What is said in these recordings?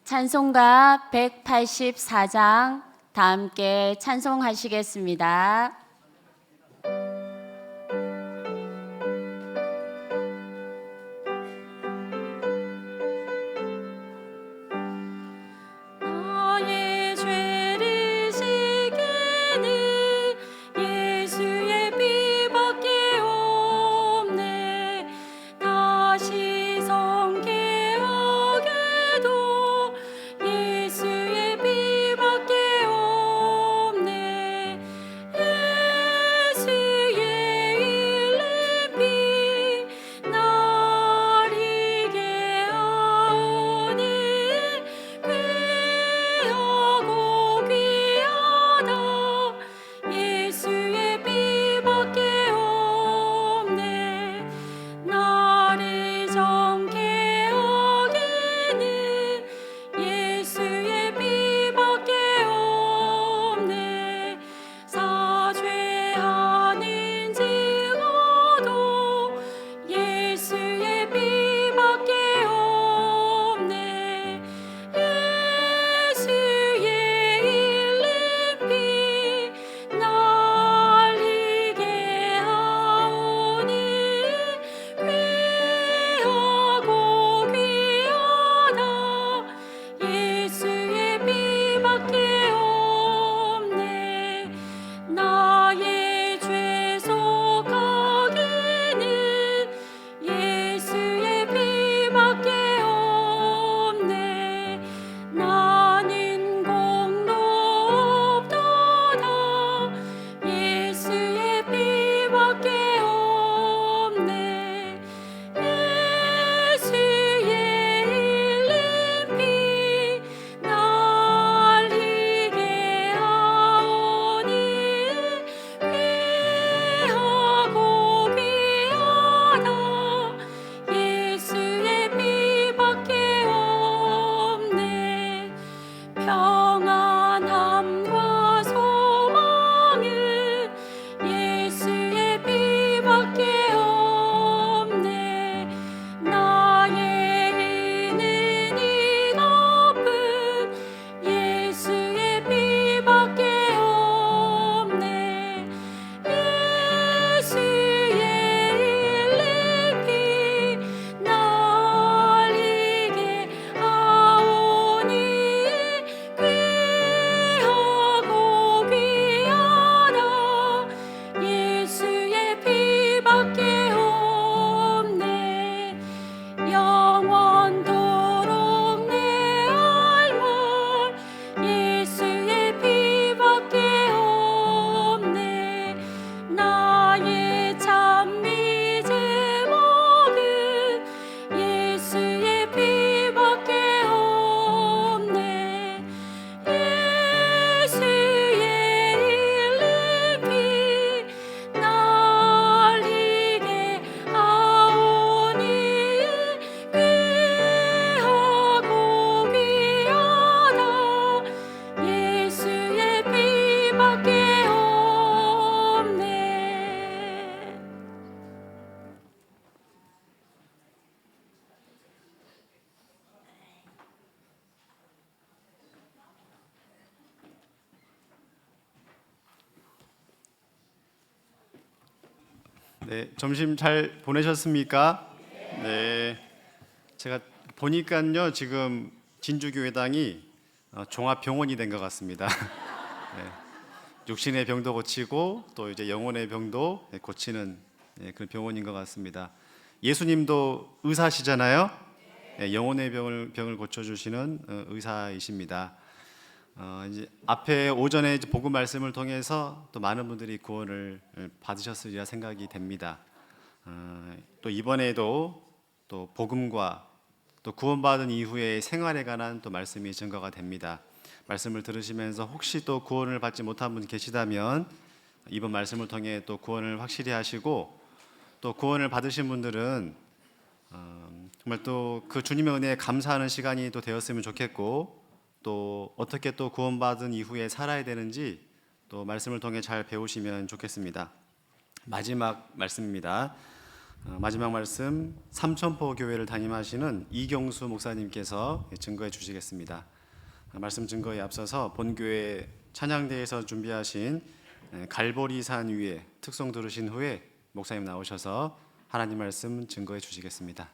찬송가 184장 다 함께 찬송하시겠습니다. 네, 점심 잘 보내셨습니까? 네, 제가 보니까요 지금 진주교회당이 종합병원이 된 것 같습니다. 네, 육신의 병도 고치고 또 이제 영혼의 병도 고치는 그런 병원인 것 같습니다. 예수님도 의사시잖아요. 네, 영혼의 병을 고쳐주시는 의사이십니다. 이제 앞에 오전에 이제 복음 말씀을 통해서 또 많은 분들이 구원을 받으셨으리라 생각이 됩니다. 또 이번에도 또 복음과 또 구원받은 이후의 생활에 관한 또 말씀이 증거가 됩니다. 말씀을 들으시면서 혹시 또 구원을 받지 못한 분 계시다면 이번 말씀을 통해 또 구원을 확실히 하시고 또 구원을 받으신 분들은 정말 또 그 주님의 은혜에 감사하는 시간이 또 되었으면 좋겠고 또 어떻게 또 구원받은 이후에 살아야 되는지 또 말씀을 통해 잘 배우시면 좋겠습니다. 마지막 말씀입니다. 마지막 말씀 삼천포 교회를 담임하시는 이경수 목사님께서 증거해 주시겠습니다. 말씀 증거에 앞서서 본교회 찬양대에서 준비하신 갈보리산 위에 특송 들으신 후에 목사님 나오셔서 하나님 말씀 증거해 주시겠습니다.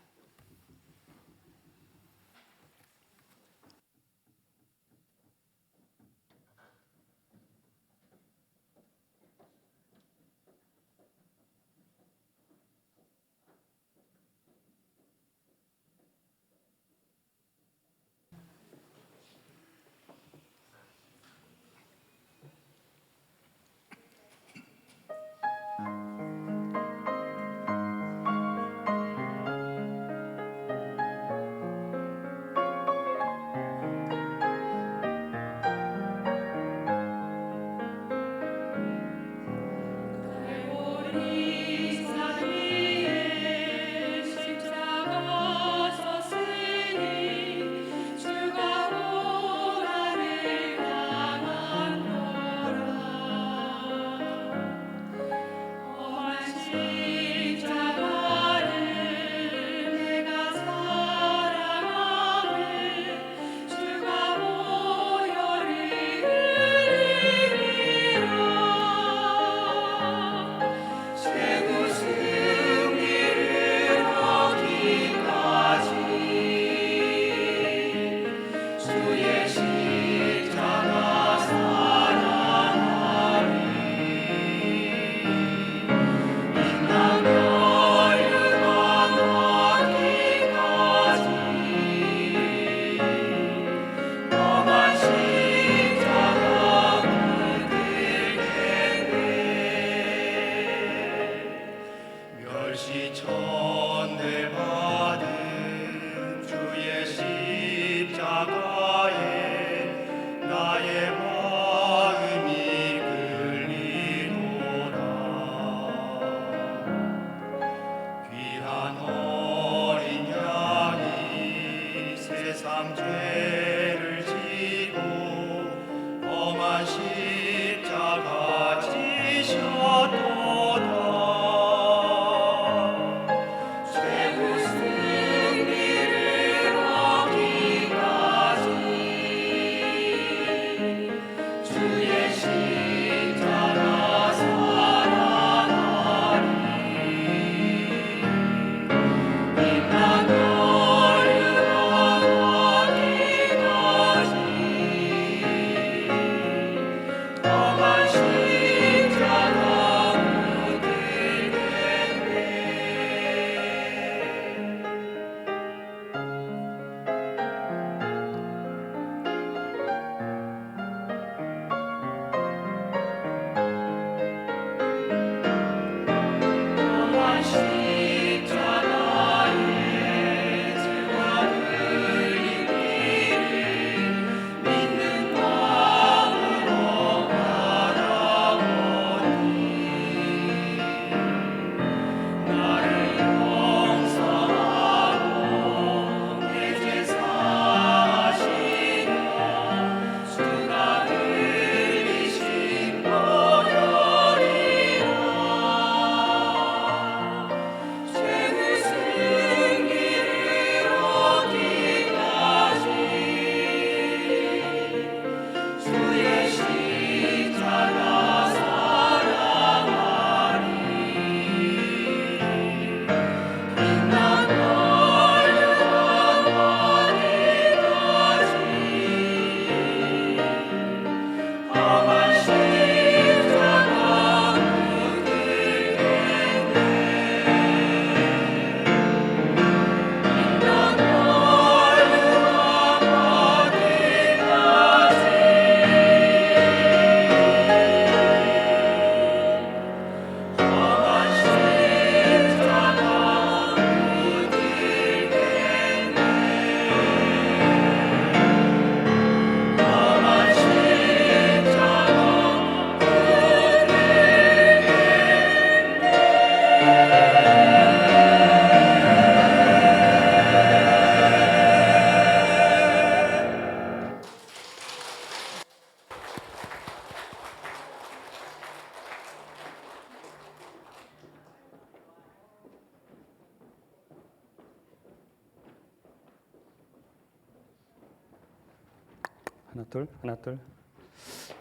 하나 둘 하나 둘.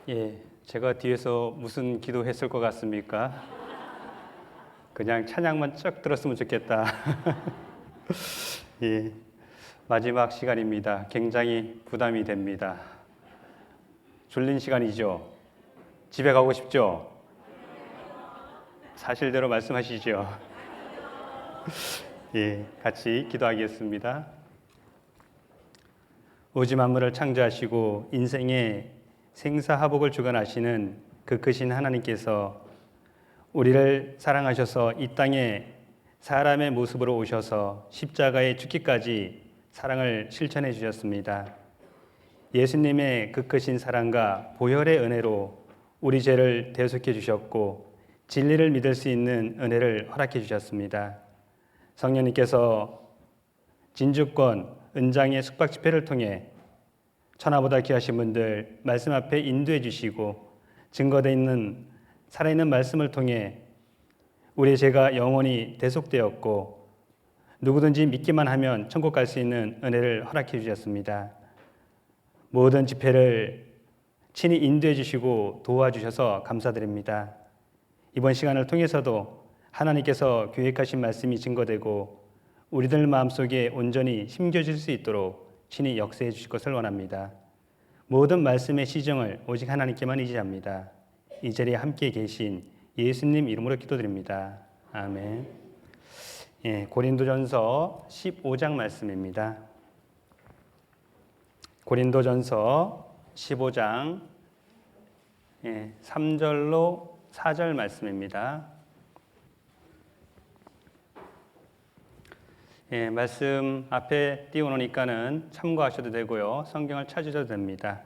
예, 제가 뒤에서 무슨 기도했을 것 같습니까? 그냥 찬양만 쫙 들었으면 좋겠다. 예, 마지막 시간입니다. 굉장히 부담이 됩니다. 졸린 시간이죠. 집에 가고 싶죠? 사실대로 말씀하시죠. 예, 같이 기도하겠습니다. 오지 만물을 창조하시고 인생의 생사화복을 주관하시는 그 크신 하나님께서 우리를 사랑하셔서 이 땅에 사람의 모습으로 오셔서 십자가에 죽기까지 사랑을 실천해 주셨습니다. 예수님의 그 크신 사랑과 보혈의 은혜로 우리 죄를 대속해 주셨고 진리를 믿을 수 있는 은혜를 허락해 주셨습니다. 성령님께서 진주권 은장의 숙박 집회를 통해 천하보다 귀하신 분들 말씀 앞에 인도해 주시고 증거되어 있는 살아있는 말씀을 통해 우리의 죄가 영원히 대속되었고 누구든지 믿기만 하면 천국 갈 수 있는 은혜를 허락해 주셨습니다. 모든 집회를 친히 인도해 주시고 도와주셔서 감사드립니다. 이번 시간을 통해서도 하나님께서 계획하신 말씀이 증거되고 우리들 마음속에 온전히 심겨질 수 있도록 친히 역사해 주실 것을 원합니다. 모든 말씀의 시정을 오직 하나님께만 의지합니다. 이 자리에 함께 계신 예수님 이름으로 기도드립니다. 아멘. 예, 고린도전서 15장 말씀입니다. 고린도전서 15장 3절로 4절 말씀입니다. 예, 말씀 앞에 띄워놓으니까는 참고하셔도 되고요. 성경을 찾으셔도 됩니다.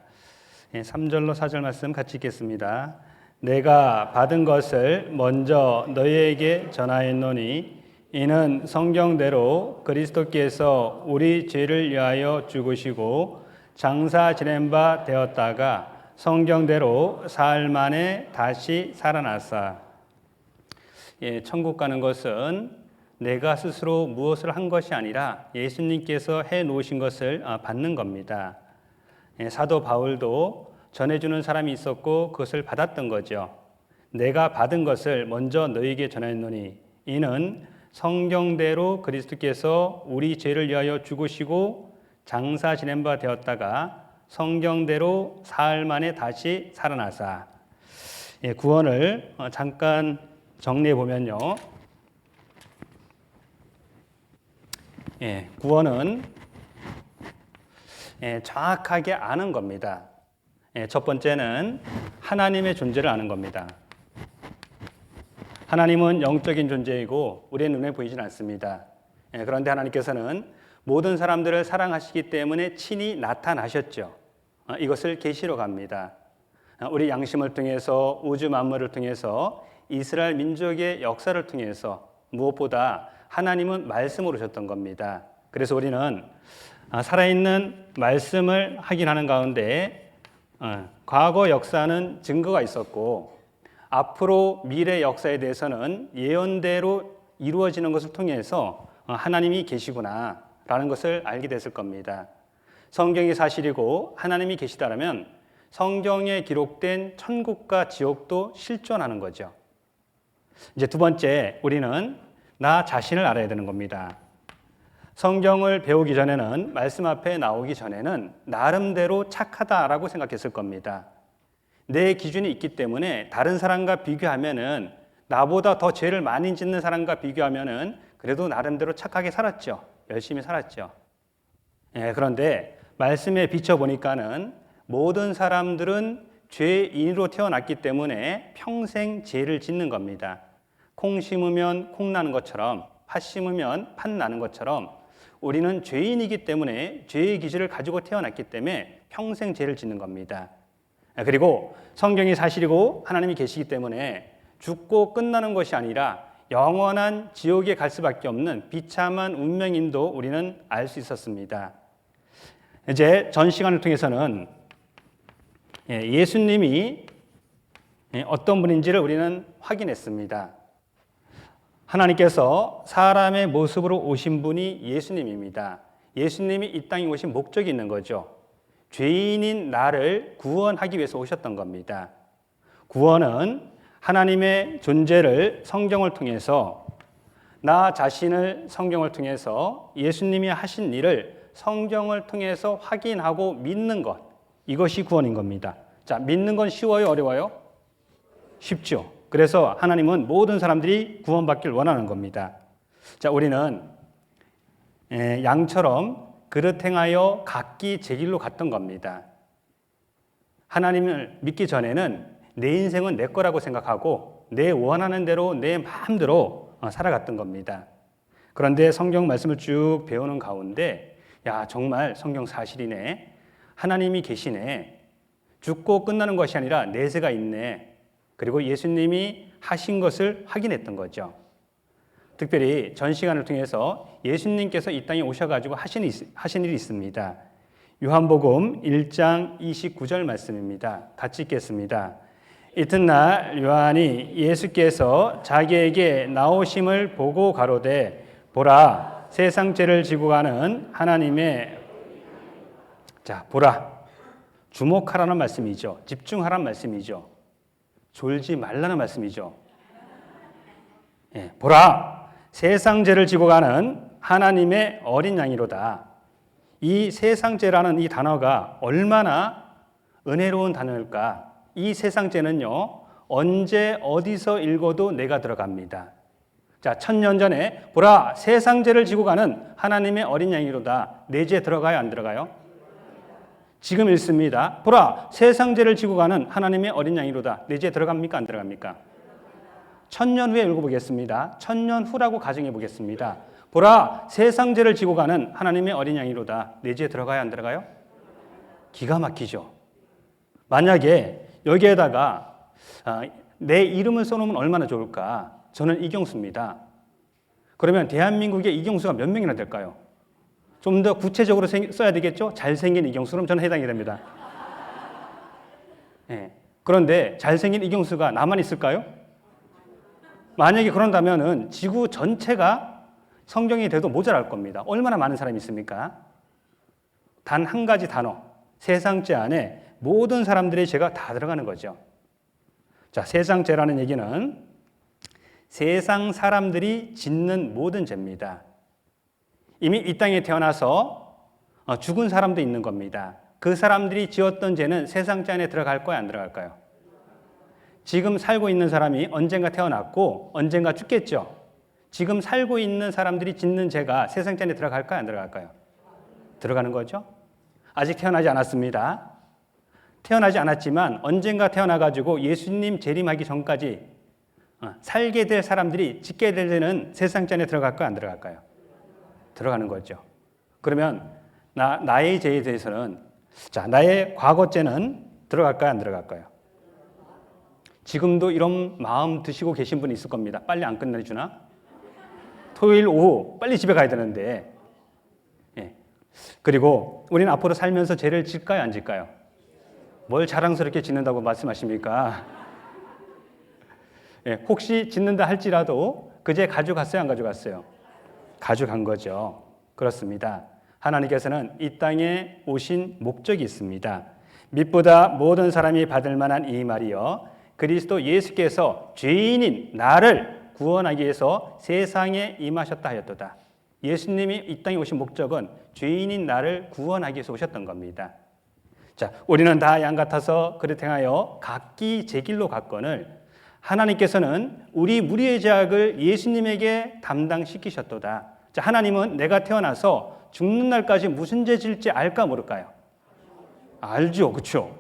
3절로 4절 말씀 같이 읽겠습니다. 내가 받은 것을 먼저 너희에게 전하였노니 이는 성경대로 그리스도께서 우리 죄를 위하여 죽으시고 장사 지낸 바 되었다가 성경대로 사흘 만에 다시 살아나사. 예, 천국 가는 것은 내가 스스로 무엇을 한 것이 아니라 예수님께서 해 놓으신 것을 받는 겁니다. 예, 사도 바울도 전해주는 사람이 있었고 그것을 받았던 거죠. 내가 받은 것을 먼저 너희에게 전하였노니 이는 성경대로 그리스도께서 우리 죄를 위하여 죽으시고 장사 지낸 바 되었다가 성경대로 사흘 만에 다시 살아나사. 예, 구원을 잠깐 정리해 보면요. 예, 구원은 정확하게 아는 겁니다. 첫 번째는 하나님의 존재를 아는 겁니다. 하나님은 영적인 존재이고 우리의 눈에 보이진 않습니다. 그런데 하나님께서는 모든 사람들을 사랑하시기 때문에 친히 나타나셨죠. 이것을 계시로 갑니다. 우리 양심을 통해서 우주 만물을 통해서 이스라엘 민족의 역사를 통해서 무엇보다 하나님은 말씀으로 오셨던 겁니다. 그래서 우리는 살아있는 말씀을 확인하는 가운데 과거 역사는 증거가 있었고 앞으로 미래 역사에 대해서는 예언대로 이루어지는 것을 통해서 하나님이 계시구나 라는 것을 알게 됐을 겁니다. 성경이 사실이고 하나님이 계시다라면 성경에 기록된 천국과 지옥도 실존하는 거죠. 이제 두 번째, 우리는 나 자신을 알아야 되는 겁니다. 성경을 배우기 전에는, 말씀 앞에 나오기 전에는 나름대로 착하다라고 생각했을 겁니다. 내 기준이 있기 때문에 다른 사람과 비교하면은, 나보다 더 죄를 많이 짓는 사람과 비교하면은 그래도 나름대로 착하게 살았죠. 열심히 살았죠. 그런데 말씀에 비춰보니까는 모든 사람들은 죄인으로 태어났기 때문에 평생 죄를 짓는 겁니다. 콩 심으면 콩 나는 것처럼, 팥 심으면 팥 나는 것처럼 우리는 죄인이기 때문에 죄의 기질을 가지고 태어났기 때문에 평생 죄를 짓는 겁니다. 그리고 성경이 사실이고 하나님이 계시기 때문에 죽고 끝나는 것이 아니라 영원한 지옥에 갈 수밖에 없는 비참한 운명인도 우리는 알 수 있었습니다. 이제 전 시간을 통해서는 예수님이 어떤 분인지를 우리는 확인했습니다. 하나님께서 사람의 모습으로 오신 분이 예수님입니다. 예수님이 이 땅에 오신 목적이 있는 거죠. 죄인인 나를 구원하기 위해서 오셨던 겁니다. 구원은 하나님의 존재를 성경을 통해서, 나 자신을 성경을 통해서, 예수님이 하신 일을 성경을 통해서 확인하고 믿는 것, 이것이 구원인 겁니다. 자, 믿는 건 쉬워요, 어려워요? 쉽죠. 그래서 하나님은 모든 사람들이 구원받길 원하는 겁니다. 자, 우리는 양처럼 그릇 행하여 각기 제 길로 갔던 겁니다. 하나님을 믿기 전에는 내 인생은 내 거라고 생각하고 내 원하는 대로 내 마음대로 살아갔던 겁니다. 그런데 성경 말씀을 쭉 배우는 가운데, 야, 정말 성경 사실이네. 하나님이 계시네. 죽고 끝나는 것이 아니라 내세가 있네. 그리고 예수님이 하신 것을 확인했던 거죠. 특별히 전 시간을 통해서 예수님께서 이 땅에 오셔가지고 하신 일이 있습니다. 요한복음 1장 29절 말씀입니다. 같이 읽겠습니다. 이튿날 요한이 예수께서 자기에게 나오심을 보고 가로되 보라, 세상 죄를 지고 가는 하나님의, 자, 보라, 주목하라는 말씀이죠. 집중하라는 말씀이죠. 졸지 말라는 말씀이죠. 보라, 세상 죄를 지고 가는 하나님의 어린 양이로다. 이 세상 죄라는 이 단어가 얼마나 은혜로운 단어일까? 이 세상 죄는요, 언제 어디서 읽어도 내가 들어갑니다. 자, 1000년 전에 보라, 세상 죄를 지고 가는 하나님의 어린 양이로다. 내 죄 들어가요, 안 들어가요? 지금 읽습니다. 보라, 세상 죄를 지고 가는 하나님의 어린 양이로다. 내 죄 들어갑니까, 안 들어갑니까? 1000년 후에 읽어보겠습니다. 1000년 후라고 가정해 보겠습니다. 보라, 세상 죄를 지고 가는 하나님의 어린 양이로다. 내 죄 들어가요, 안 들어가요? 기가 막히죠. 만약에 여기에다가 내 이름을 써놓으면 얼마나 좋을까? 저는 이경수입니다. 그러면 대한민국에 이경수가 몇 명이나 될까요? 좀 더 구체적으로 써야 되겠죠? 잘생긴 이경수, 그럼 저는 해당이 됩니다. 그런데 잘생긴 이경수가 나만 있을까요? 만약에 그런다면은 지구 전체가 성경이 돼도 모자랄 겁니다. 얼마나 많은 사람이 있습니까? 단 한 가지 단어, 세상죄 안에 모든 사람들의 죄가 다 들어가는 거죠. 자, 세상죄라는 얘기는 세상 사람들이 짓는 모든 죄입니다. 이미 이 땅에 태어나서 죽은 사람도 있는 겁니다. 그 사람들이 지었던 죄는 세상죄 안에 들어갈까요, 안 들어갈까요? 지금 살고 있는 사람이 언젠가 태어났고 언젠가 죽겠죠. 지금 살고 있는 사람들이 짓는 죄가 세상죄 안에 들어갈까요, 안 들어갈까요? 들어가는 거죠. 아직 태어나지 않았습니다. 태어나지 않았지만 언젠가 태어나가지고 예수님 재림하기 전까지 살게 될 사람들이 짓게 될 죄는 세상죄 안에 들어갈까요, 안 들어갈까요? 들어가는 거죠. 그러면 나의 죄에 대해서는, 자, 나의 과거죄는 들어갈까요, 안 들어갈까요? 지금도 이런 마음 드시고 계신 분이 있을 겁니다. 빨리 안 끝내주나? 토요일 오후 빨리 집에 가야 되는데. 그리고 우리는 앞으로 살면서 죄를 질까요, 안 질까요? 뭘 자랑스럽게 짓는다고 말씀하십니까? 혹시 짓는다 할지라도 그 죄 가져갔어요, 안 가져갔어요? 가져간 거죠. 그렇습니다. 하나님께서는 이 땅에 오신 목적이 있습니다. 믿보다 모든 사람이 받을 만한 이 말이요, 그리스도 예수께서 죄인인 나를 구원하기 위해서 세상에 임하셨다 하였도다. 예수님이 이 땅에 오신 목적은 죄인인 나를 구원하기 위해서 오셨던 겁니다. 자, 우리는 다 양 같아서 그릇 행하여 각기 제 길로 갔거늘 하나님께서는 우리 무리의 죄악을 예수님에게 담당시키셨도다. 자, 하나님은 내가 태어나서 죽는 날까지 무슨 죄 질지 알까 모를까요? 알죠, 그렇죠?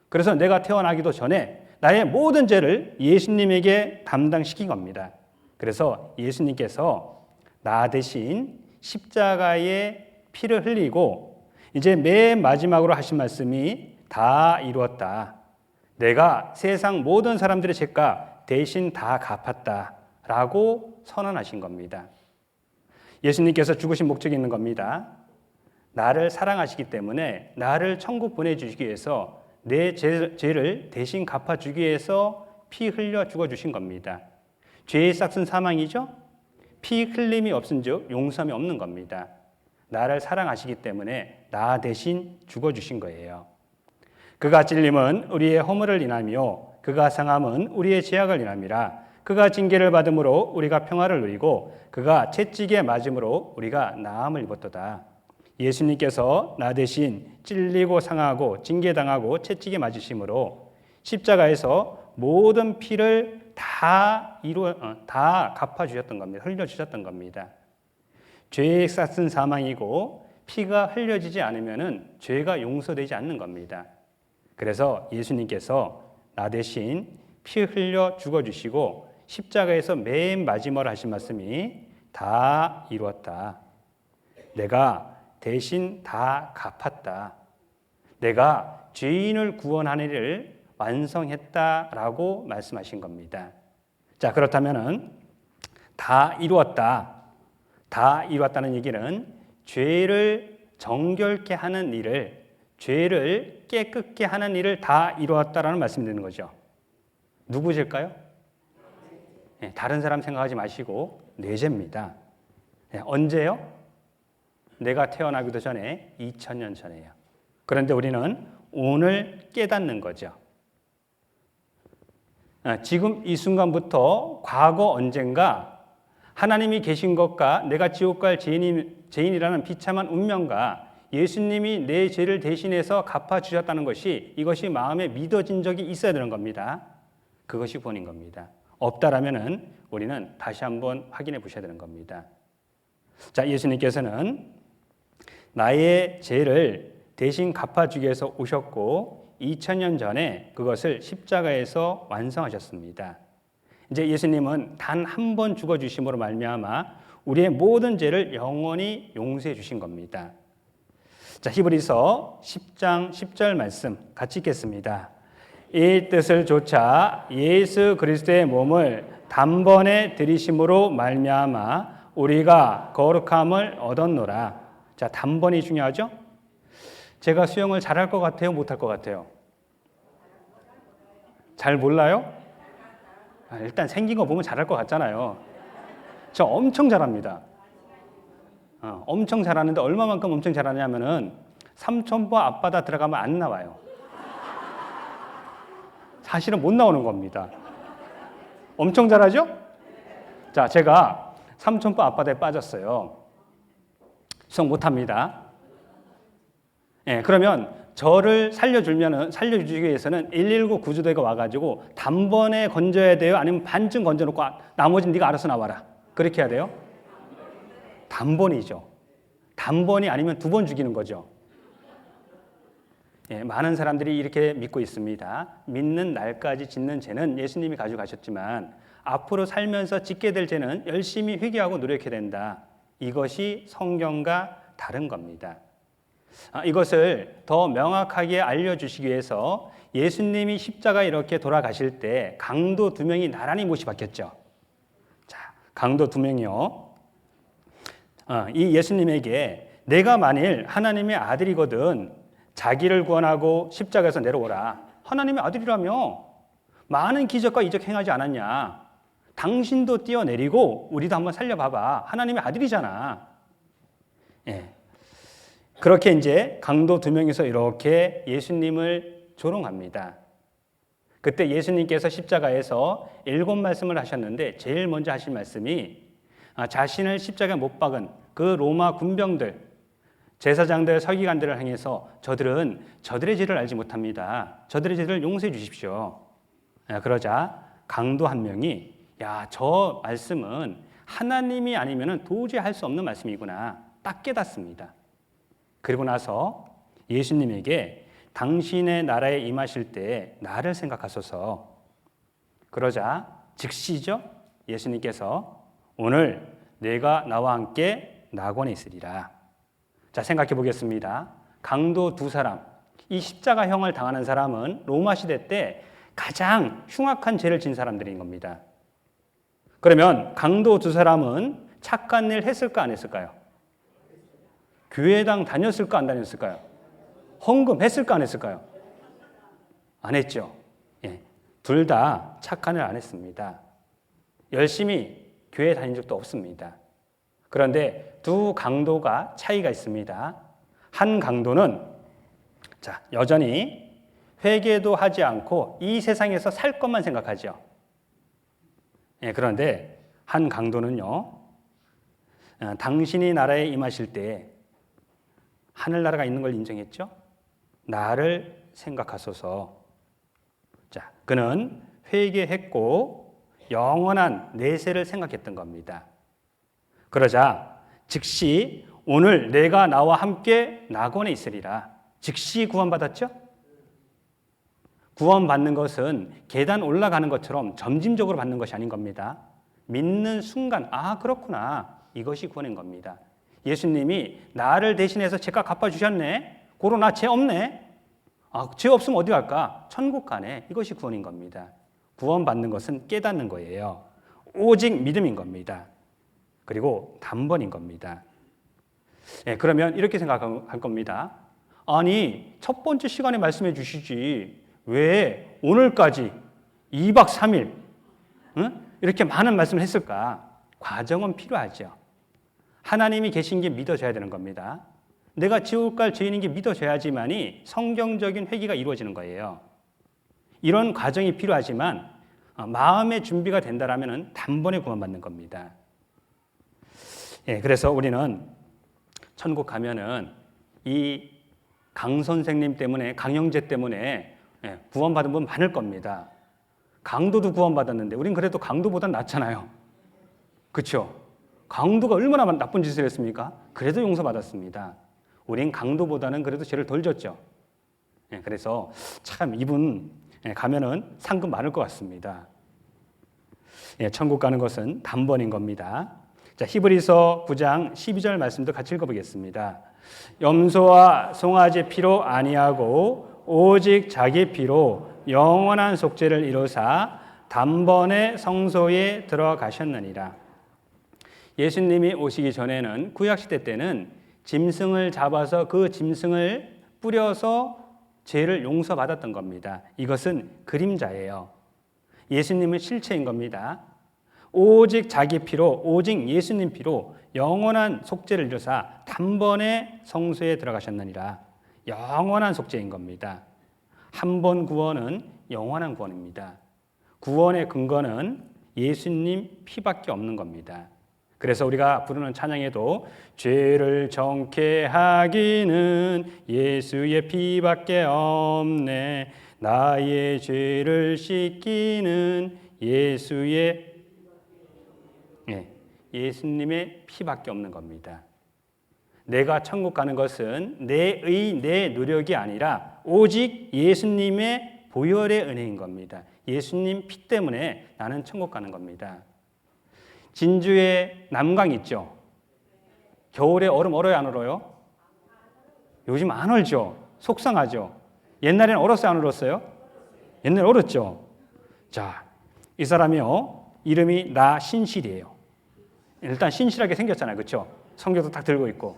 그래서 내가 태어나기도 전에 나의 모든 죄를 예수님에게 담당시킨 겁니다. 그래서 예수님께서 나 대신 십자가에 피를 흘리고 이제 맨 마지막으로 하신 말씀이 다 이루었다. 내가 세상 모든 사람들의 죄가 대신 다 갚았다 라고 선언하신 겁니다. 예수님께서 죽으신 목적이 있는 겁니다. 나를 사랑하시기 때문에 나를 천국 보내주시기 위해서 내 죄를 대신 갚아주기 위해서 피 흘려 죽어주신 겁니다. 죄의 싹은 사망이죠. 피 흘림이 없은즉 용서함이 없는 겁니다. 나를 사랑하시기 때문에 나 대신 죽어주신 거예요. 그가 찔림은 우리의 허물을 인하며 그가 상함은 우리의 죄악을 인함이라. 그가 징계를 받음으로 우리가 평화를 누리고 그가 채찍에 맞음으로 우리가 나음을 입었도다. 예수님께서 나 대신 찔리고 상하고 징계당하고 채찍에 맞으심으로 십자가에서 모든 피를 다 갚아주셨던 겁니다. 흘려주셨던 겁니다. 죄의 값은 사망이고 피가 흘려지지 않으면 죄가 용서되지 않는 겁니다. 그래서 예수님께서 나 대신 피 흘려 죽어주시고 십자가에서 맨 마지막으로 하신 말씀이 다 이루었다. 내가 대신 다 갚았다. 내가 죄인을 구원하는 일을 완성했다라고 말씀하신 겁니다. 자, 그렇다면은 다 이루었다. 다 이루었다는 얘기는 죄를 정결케 하는 일을, 죄를 깨끗게 하는 일을 다 이루었다라는 말씀이 되는 거죠. 누구실까요? 네, 다른 사람 생각하지 마시고 뇌제입니다. 네, 언제요? 내가 태어나기도 전에 2000년 전에요. 그런데 우리는 오늘 깨닫는 거죠. 지금 이 순간부터 과거 언젠가 하나님이 계신 것과 내가 지옥 갈 죄인이라는 비참한 운명과 예수님이 내 죄를 대신해서 갚아주셨다는 것이 이것이 마음에 믿어진 적이 있어야 되는 겁니다. 그것이 구원인 겁니다. 없다라면은 우리는 다시 한번 확인해 보셔야 되는 겁니다. 자, 예수님께서는 나의 죄를 대신 갚아주기 위해서 오셨고 2000년 전에 그것을 십자가에서 완성하셨습니다. 이제 예수님은 단 한 번 죽어주심으로 말미암아 우리의 모든 죄를 영원히 용서해 주신 겁니다. 자, 히브리서 10장 10절 말씀 같이 읽겠습니다. 이 뜻을 조차 예수 그리스도의 몸을 단번에 들이심으로 말미암아 우리가 거룩함을 얻었노라. 자, 단번이 중요하죠? 제가 수영을 잘할 것 같아요? 못할 것 같아요? 잘 몰라요? 일단 생긴 거 보면 잘할 것 같잖아요. 저 엄청 잘합니다. 엄청 잘하는데 얼마만큼 엄청 잘하냐면은 삼천포 앞바다 들어가면 안 나와요. 사실은 못 나오는 겁니다. 엄청 잘하죠? 자, 제가 삼천포 앞바다에 빠졌어요. 수영 못합니다. 예, 그러면 저를 살려주기 위해서는 119 구조대가 와가지고 단번에 건져야 돼요? 아니면 반쯤 건져놓고 나머지는 네가 알아서 나와라. 그렇게 해야 돼요? 단번이죠. 단번이 아니면 2번 죽이는 거죠. 예, 많은 사람들이 이렇게 믿고 있습니다. 믿는 날까지 짓는 죄는 예수님이 가져가셨지만 앞으로 살면서 짓게 될 죄는 열심히 회개하고 노력해야 된다. 이것이 성경과 다른 겁니다. 이것을 더 명확하게 알려주시기 위해서 예수님이 십자가에 이렇게 돌아가실 때 강도 2명이 나란히 못이 박혔죠. 자, 강도 2명이요. 이 예수님에게 내가 만일 하나님의 아들이거든 자기를 구원하고 십자가에서 내려오라. 하나님의 아들이라며 많은 기적과 이적 행하지 않았냐. 당신도 뛰어내리고 우리도 한번 살려봐봐. 하나님의 아들이잖아. 예. 그렇게 이제 강도 2명이서 이렇게 예수님을 조롱합니다. 그때 예수님께서 십자가에서 7말씀을 하셨는데 제일 먼저 하신 말씀이 자신을 십자가에 못 박은 그 로마 군병들, 제사장들, 서기관들을 향해서 저들은 저들의 죄를 알지 못합니다. 저들의 죄를 용서해 주십시오. 그러자 강도 한 명이 야, 저 말씀은 하나님이 아니면 도저히 할 수 없는 말씀이구나. 딱 깨닫습니다. 그리고 나서 예수님에게 당신의 나라에 임하실 때 나를 생각하소서. 그러자 즉시죠. 예수님께서 오늘 내가 나와 함께 낙원에 있으리라. 자, 생각해 보겠습니다. 강도 2사람, 이 십자가형을 당하는 사람은 로마 시대 때 가장 흉악한 죄를 진 사람들인 겁니다. 그러면 강도 2사람은 착한 일 했을까 안 했을까요? 교회당 다녔을까 안 다녔을까요? 헌금했을까 안 했을까요? 안 했죠. 예, 둘 다 착한 일 안 했습니다. 열심히 교회 다닌 적도 없습니다. 그런데 두 강도가 차이가 있습니다. 한 강도는 여전히 회개도 하지 않고 이 세상에서 살 것만 생각하죠. 그런데 한 강도는요, 당신이 나라에 임하실 때 하늘나라가 있는 걸 인정했죠. 나를 생각하소서. 그는 회개했고 영원한 내세를 생각했던 겁니다. 그러자 즉시 오늘 내가 나와 함께 낙원에 있으리라. 즉시 구원받았죠? 구원받는 것은 계단 올라가는 것처럼 점진적으로 받는 것이 아닌 겁니다. 믿는 순간, 아, 그렇구나. 이것이 구원인 겁니다. 예수님이 나를 대신해서 죄값 갚아주셨네. 고로 나 죄 없네. 아, 죄 없으면 어디 갈까? 천국 가네. 이것이 구원인 겁니다. 구원받는 것은 깨닫는 거예요. 오직 믿음인 겁니다. 그리고 단번인 겁니다. 그러면 이렇게 생각할 겁니다. 아니, 첫 번째 시간에 말씀해 주시지 왜 오늘까지 2박 3일 이렇게 많은 말씀을 했을까? 과정은 필요하죠. 하나님이 계신 게 믿어져야 되는 겁니다. 내가 지옥 갈 죄인인 게 믿어져야지만이 성경적인 회개가 이루어지는 거예요. 이런 과정이 필요하지만 마음의 준비가 된다라면 단번에 구원받는 겁니다. 그래서 우리는 천국 가면은 이 강 선생님 때문에, 강 형제 때문에 구원받은 분 많을 겁니다. 강도도 구원받았는데 우린 그래도 강도보단 낫잖아요. 그렇죠? 강도가 얼마나 나쁜 짓을 했습니까? 그래도 용서받았습니다. 우린 강도보다는 그래도 죄를 덜 졌죠. 그래서 참 이분 가면은 상금 많을 것 같습니다. 천국 가는 것은 단번인 겁니다. 자, 히브리서 9장 12절 말씀도 같이 읽어보겠습니다. 염소와 송아지 피로 아니하고 오직 자기 피로 영원한 속죄를 이루사 단번에 성소에 들어가셨느니라. 예수님이 오시기 전에는 구약시대 때는 짐승을 잡아서 그 짐승을 뿌려서 죄를 용서받았던 겁니다. 이것은 그림자예요. 예수님은 실체인 겁니다. 오직 자기 피로, 오직 예수님 피로 영원한 속죄를 이루사 단번에 성소에 들어가셨느니라. 영원한 속죄인 겁니다. 한 번 구원은 영원한 구원입니다. 구원의 근거는 예수님 피밖에 없는 겁니다. 그래서 우리가 부르는 찬양에도 죄를 정케 하기는 예수의 피밖에 없네. 나의 죄를 씻기는 예수님의 피밖에 없는 겁니다. 내가 천국 가는 것은 내 노력이 아니라 오직 예수님의 보혈의 은혜인 겁니다. 예수님 피 때문에 나는 천국 가는 겁니다. 진주에 남강 있죠? 겨울에 얼음 얼어요, 안 얼어요? 요즘 안 얼죠? 속상하죠? 옛날에는 얼었어요, 안 얼었어요? 옛날에 얼었죠? 자, 이 사람이요, 이름이 나신실이에요. 일단 신실하게 생겼잖아요, 그렇죠? 성경도 딱 들고 있고.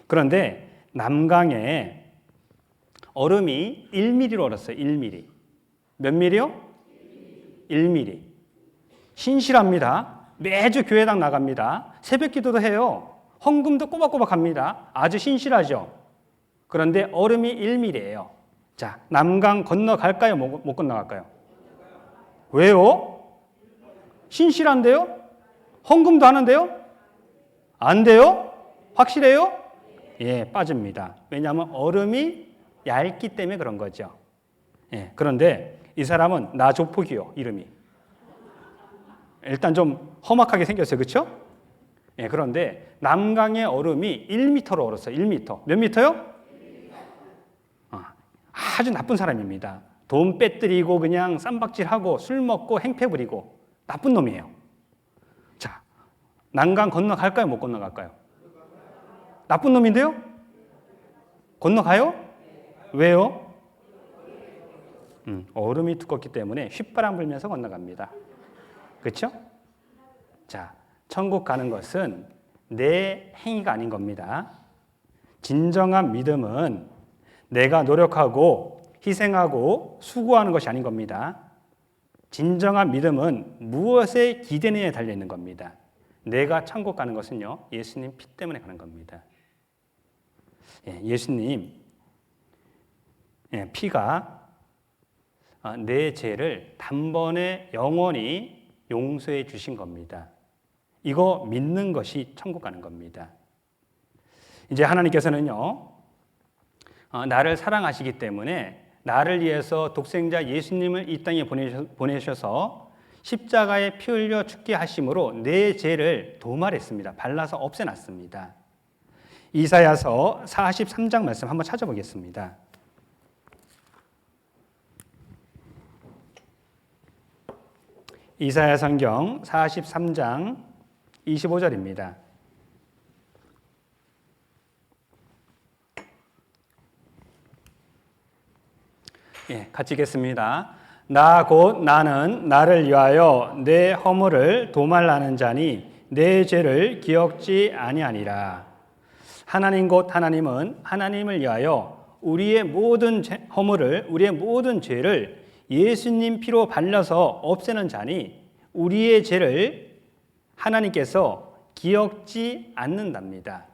그런데 남강에 얼음이 1mm로 얼었어요. 1mm. 몇 mm요? 1mm. 신실합니다. 매주 교회당 나갑니다. 새벽 기도도 해요. 헌금도 꼬박꼬박 합니다. 아주 신실하죠. 그런데 얼음이 1mm예요. 자, 남강 건너갈까요? 못 건너갈까요? 왜요? 신실한데요? 헌금도 하는데요? 안 돼요? 확실해요? 빠집니다. 왜냐하면 얼음이 얇기 때문에 그런 거죠. 그런데 이 사람은 나조폭이요, 이름이. 일단 좀 험악하게 생겼어요, 그렇죠? 그런데 남강의 얼음이 1m로 얼었어요. 1m. 몇 미터요? 아주 나쁜 사람입니다. 돈 빼뜨리고 그냥 쌈박질하고 술 먹고 행패 부리고 나쁜 놈이에요. 자, 남강 건너갈까요? 못 건너갈까요? 나쁜 놈인데요? 건너가요? 왜요? 얼음이 두껍기 때문에 휘바람 불면서 건너갑니다. 그렇죠? 자, 천국 가는 것은 내 행위가 아닌 겁니다. 진정한 믿음은 내가 노력하고 희생하고 수고하는 것이 아닌 겁니다. 진정한 믿음은 무엇에 기대느냐에 달려 있는 겁니다. 내가 천국 가는 것은요, 예수님 피 때문에 가는 겁니다. 예수님 피가 내 죄를 단번에 영원히 용서해 주신 겁니다. 이거 믿는 것이 천국 가는 겁니다. 이제 하나님께서는요, 나를 사랑하시기 때문에 나를 위해서 독생자 예수님을 이 땅에 보내셔서 십자가에 피 흘려 죽게 하심으로 내 죄를 도말했습니다. 발라서 없애놨습니다. 이사야서 43장 말씀 한번 찾아보겠습니다. 이사야 성경 43장 25절입니다. 같이 읽겠습니다. 나 곧 나는 나를 위하여 내 허물을 도말하는 자니 내 죄를 기억지 아니하니라. 하나님 곧 하나님은 하나님을 위하여 우리의 모든 허물을, 우리의 모든 죄를 예수님 피로 발라서 없애는 자니 우리의 죄를 하나님께서 기억지 않는답니다.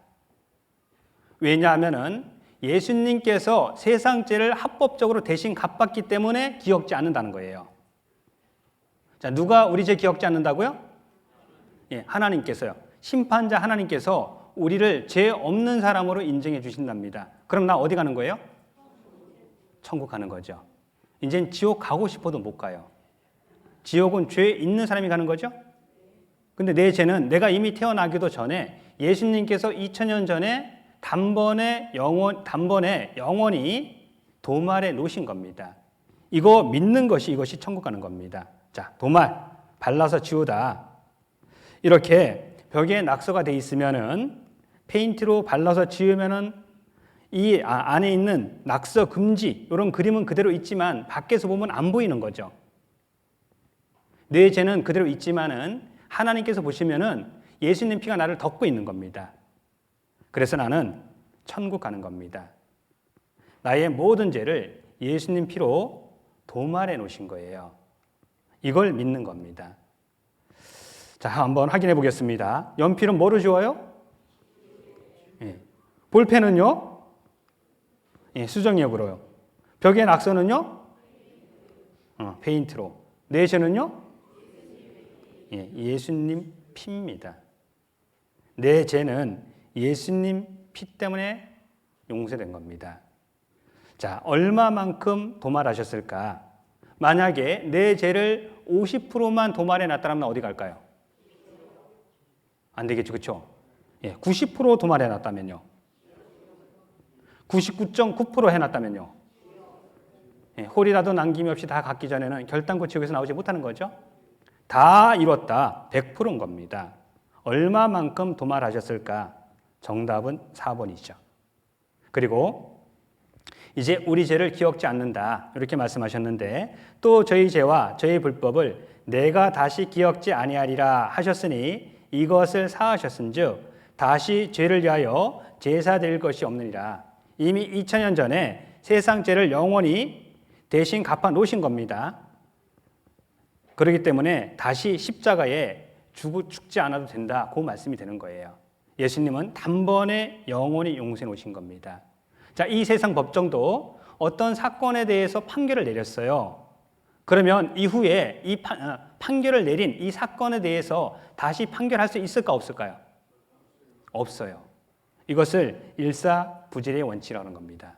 왜냐하면은 예수님께서 세상 죄를 합법적으로 대신 갚았기 때문에 기억지 않는다는 거예요. 자, 누가 우리 죄 기억지 않는다고요? 하나님께서요. 심판자 하나님께서 우리를 죄 없는 사람으로 인정해 주신답니다. 그럼 나 어디 가는 거예요? 천국 가는 거죠. 이젠 지옥 가고 싶어도 못 가요. 지옥은 죄 있는 사람이 가는 거죠? 근데 내 죄는 내가 이미 태어나기도 전에 예수님께서 2000년 전에 단번에 영원히 도말해 놓으신 겁니다. 이거 믿는 것이 이것이 천국 가는 겁니다. 자, 도말, 발라서 지우다. 이렇게 벽에 낙서가 돼 있으면은 페인트로 발라서 지우면은 이 안에 있는 낙서 금지 이런 그림은 그대로 있지만 밖에서 보면 안 보이는 거죠. 내 죄는 그대로 있지만은 하나님께서 보시면은 예수님 피가 나를 덮고 있는 겁니다. 그래서 나는 천국 가는 겁니다. 나의 모든 죄를 예수님 피로 도말해 놓으신 거예요. 이걸 믿는 겁니다. 자, 한번 확인해 보겠습니다. 연필은 뭐로 지워요? 볼펜은요? 수정력으로요. 벽에 낙서는요? 페인트로. 내 죄는요? 예수님 피입니다. 내 죄는 예수님 피 때문에 용서된 겁니다. 자, 얼마만큼 도말하셨을까? 만약에 내 죄를 50%만 도말해 놨다면 어디 갈까요? 안 되겠죠, 그렇죠? 90% 도말해 놨다면요? 99.9% 해놨다면요? 홀이라도 남김없이 다 갖기 전에는 결단코 지옥에서 나오지 못하는 거죠? 다 이뤘다, 100%인 겁니다. 얼마만큼 도말하셨을까? 정답은 4번이죠. 그리고 이제 우리 죄를 기억지 않는다 이렇게 말씀하셨는데 또 저희 죄와 저희 불법을 내가 다시 기억지 아니하리라 하셨으니 이것을 사하셨은즉 다시 죄를 위하여 제사 드릴 것이 없느니라. 이미 2000년 전에 세상 죄를 영원히 대신 갚아 놓으신 겁니다. 그렇기 때문에 다시 십자가에 죽지 않아도 된다 그 말씀이 되는 거예요. 예수님은 단번에 영원히 용서해 놓으신 겁니다. 자, 이 세상 법정도 어떤 사건에 대해서 판결을 내렸어요. 그러면 이후에 이 판결을 내린 이 사건에 대해서 다시 판결할 수 있을까 없을까요? 없어요. 이것을 일사부질의 원칙이라는 겁니다.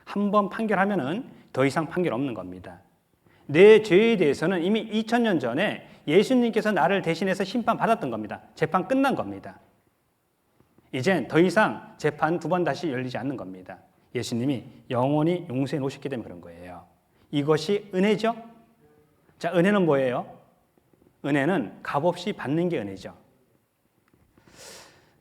한 번 판결하면은 더 이상 판결 없는 겁니다. 내 죄에 대해서는 이미 2000년 전에 예수님께서 나를 대신해서 심판받았던 겁니다. 재판 끝난 겁니다. 이젠 더 이상 재판 두 번 다시 열리지 않는 겁니다. 예수님이 영원히 용서해 놓으셨기 때문에 그런 거예요. 이것이 은혜죠? 자, 은혜는 뭐예요? 은혜는 값없이 받는 게 은혜죠.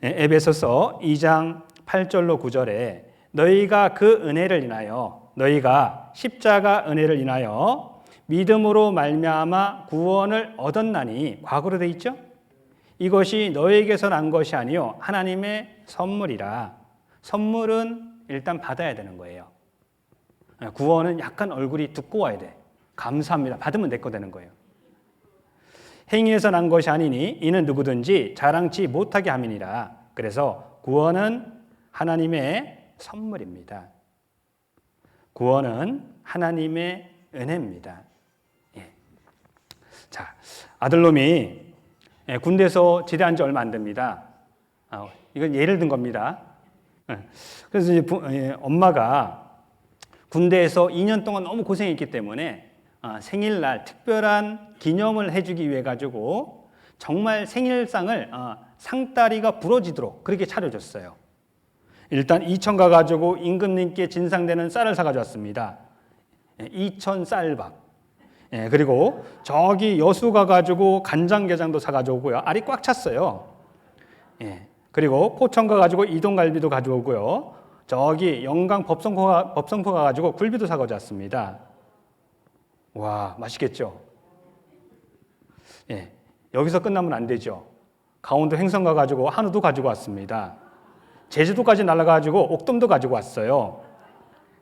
에베소서 2장 8절로 9절에 너희가 그 은혜를 인하여 너희가 십자가 은혜를 인하여 믿음으로 말미암아 구원을 얻었나니 과거로 돼 있죠? 이것이 너희에게서 난 것이 아니요 하나님의 선물이라. 선물은 일단 받아야 되는 거예요. 구원은 약간 얼굴이 두꺼워야 돼. 감사합니다. 받으면 내 거 되는 거예요. 행위에서 난 것이 아니니 이는 누구든지 자랑치 못하게 함이니라. 그래서 구원은 하나님의 선물입니다. 구원은 하나님의 은혜입니다. 예. 자, 아들놈이 군대에서 제대한 지 얼마 안 됩니다. 이건 예를 든 겁니다. 그래서 이제 엄마가 군대에서 2년 동안 너무 고생했기 때문에 생일날 특별한 기념을 해주기 위해 가지고 정말 생일상을 상다리가 부러지도록 그렇게 차려줬어요. 일단 이천 가가지고 임금님께 진상되는 쌀을 사가지고 왔습니다. 2천 쌀밥. 그리고 저기 여수 가가지고 간장게장도 사가지고 오고요. 알이 꽉 찼어요. 그리고 포천 가가지고 이동갈비도 가져오고요. 저기 영광 법성포 가가지고 굴비도 사가지고 왔습니다. 와, 맛있겠죠? 여기서 끝나면 안 되죠. 강원도 횡성 가가지고 한우도 가지고 왔습니다. 제주도까지 날아가지고 옥돔도 가지고 왔어요.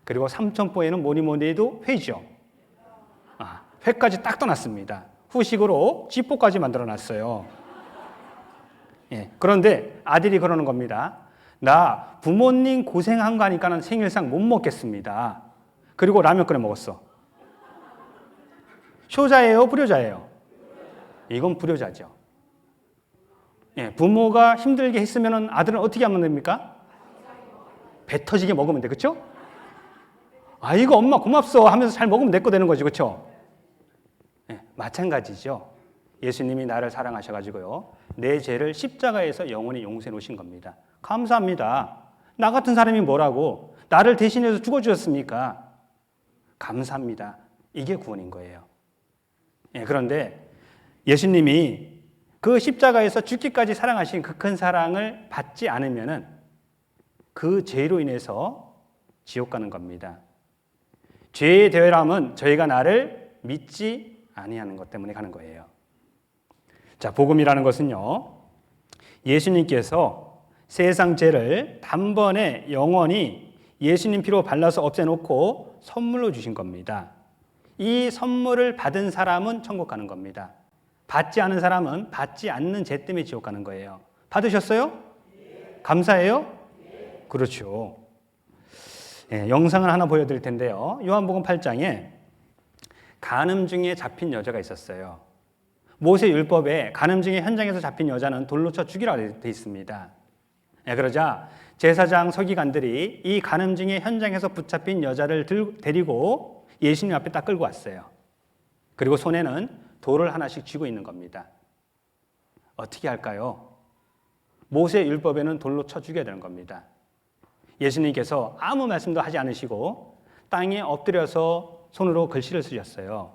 그리고 삼천포에는 뭐니 해도 회죠. 회까지 딱 떠났습니다. 후식으로 쥐포까지 만들어놨어요. 그런데 아들이 그러는 겁니다. 나 부모님 고생한 거 하니까는 생일상 못 먹겠습니다. 그리고 라면 끓여 먹었어. 효자예요, 불효자예요? 이건 불효자죠. 부모가 힘들게 했으면 아들은 어떻게 하면 됩니까? 배 터지게 먹으면 돼, 그렇죠? 이거 엄마 고맙소 하면서 잘 먹으면 내 거 되는 거지, 그렇죠? 마찬가지죠. 예수님이 나를 사랑하셔가지고요, 내 죄를 십자가에서 영원히 용서해 놓으신 겁니다. 감사합니다. 나 같은 사람이 뭐라고 나를 대신해서 죽어주셨습니까? 감사합니다. 이게 구원인 거예요. 그런데 예수님이 그 십자가에서 죽기까지 사랑하신 그 큰 사랑을 받지 않으면은 그 죄로 인해서 지옥 가는 겁니다. 죄의 대회람은 저희가 나를 믿지 아니하는 것 때문에 가는 거예요. 자, 복음이라는 것은요, 예수님께서 세상 죄를 단번에 영원히 예수님 피로 발라서 없애놓고 선물로 주신 겁니다. 이 선물을 받은 사람은 천국 가는 겁니다. 받지 않은 사람은 받지 않는 죄 때문에 지옥 가는 거예요. 받으셨어요? 감사해요? 그렇죠. 영상을 하나 보여드릴 텐데요. 요한복음 8장에 간음 중에 잡힌 여자가 있었어요. 모세 율법에 간음 중에 현장에서 잡힌 여자는 돌로 쳐 죽이라고 되어 있습니다. 그러자 제사장 서기관들이 이 간음 중에 현장에서 붙잡힌 여자를 데리고 예수님 앞에 딱 끌고 왔어요. 그리고 손에는 돌을 하나씩 쥐고 있는 겁니다. 어떻게 할까요? 모세 율법에는 돌로 쳐 죽여야 되는 겁니다. 예수님께서 아무 말씀도 하지 않으시고 땅에 엎드려서 손으로 글씨를 쓰셨어요.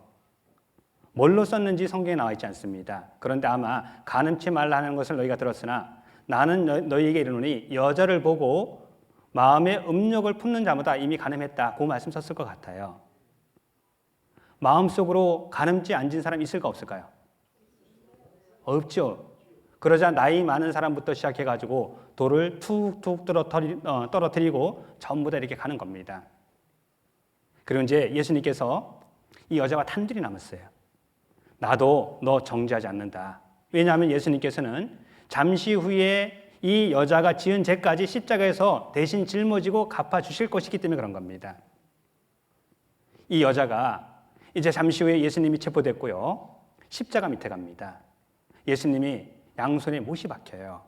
뭘로 썼는지 성경에 나와 있지 않습니다. 그런데 아마 간음치 말라는 것을 너희가 들었으나 나는 너희에게 이르노니 여자를 보고 마음에 음욕을 품는 자마다 이미 간음했다. 그 말씀 썼을 것 같아요. 마음속으로 간음죄 안 진 사람 있을까 없을까요? 없죠. 그러자 나이 많은 사람부터 시작해가지고 돌을 툭툭 떨어뜨리고 전부 다 이렇게 가는 겁니다. 그리고 이제 예수님께서 이 여자와 단둘이 남았어요. 나도 너 정죄하지 않는다. 왜냐하면 예수님께서는 잠시 후에 이 여자가 지은 죄까지 십자가에서 대신 짊어지고 갚아주실 것이기 때문에 그런 겁니다. 이 여자가 이제 잠시 후에 예수님이 체포됐고요, 십자가 밑에 갑니다. 예수님이 양손에 못이 박혀요.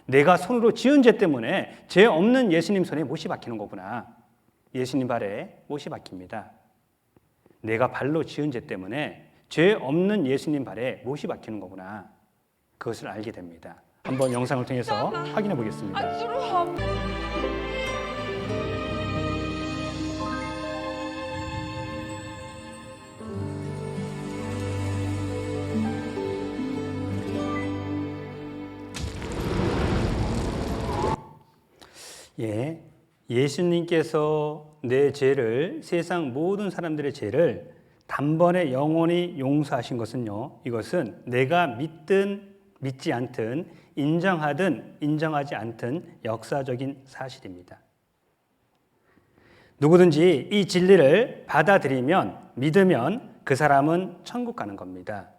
내가 손으로 지은 죄 때문에 죄 없는 예수님 손에 못이 박히는 거구나. 예수님 발에 못이 박힙니다. 내가 발로 지은 죄 때문에 죄 없는 예수님 발에 못이 박히는 거구나. 그것을 알게 됩니다. 한번 영상을 통해서 확인해 보겠습니다. 예수님께서 내 죄를, 세상 모든 사람들의 죄를 단번에 영원히 용서하신 것은요, 이것은 내가 믿든 믿지 않든 인정하든 인정하지 않든 역사적인 사실입니다. 누구든지 이 진리를 받아들이면, 믿으면 그 사람은 천국 가는 겁니다.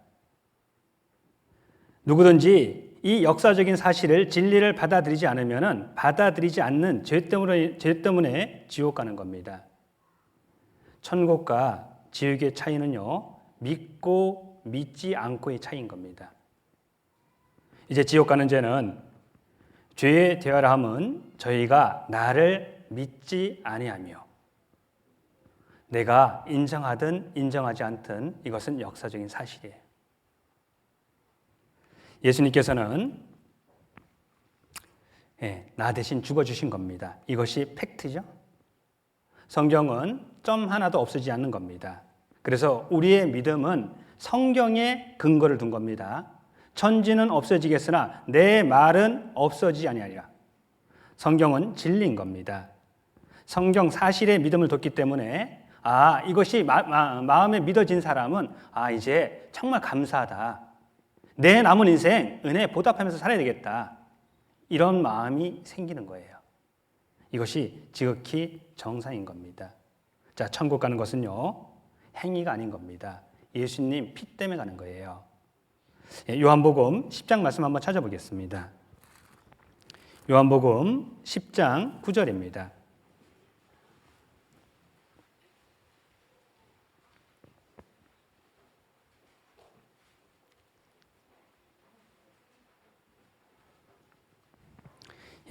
누구든지 이 역사적인 사실을 진리를 받아들이지 않으면 받아들이지 않는 죄 때문에 지옥 가는 겁니다. 천국과 지옥의 차이는요, 믿고 믿지 않고의 차이인 겁니다. 이제 지옥 가는 죄는 죄의 대화함은 저희가 나를 믿지 아니하며 내가 인정하든 인정하지 않든 이것은 역사적인 사실이에요. 예수님께서는 나 대신 죽어주신 겁니다. 이것이 팩트죠. 성경은 점 하나도 없어지지 않는 겁니다. 그래서 우리의 믿음은 성경에 근거를 둔 겁니다. 천지는 없어지겠으나 내 말은 없어지지 아니하리라. 성경은 진리인 겁니다. 성경 사실에 믿음을 뒀기 때문에 이것이 마음에 믿어진 사람은 이제 정말 감사하다. 내 남은 인생 은혜에 보답하면서 살아야 되겠다. 이런 마음이 생기는 거예요. 이것이 지극히 정상인 겁니다. 자, 천국 가는 것은요, 행위가 아닌 겁니다. 예수님 피 때문에 가는 거예요. 요한복음 10장 말씀 한번 찾아보겠습니다. 요한복음 10장 9절입니다.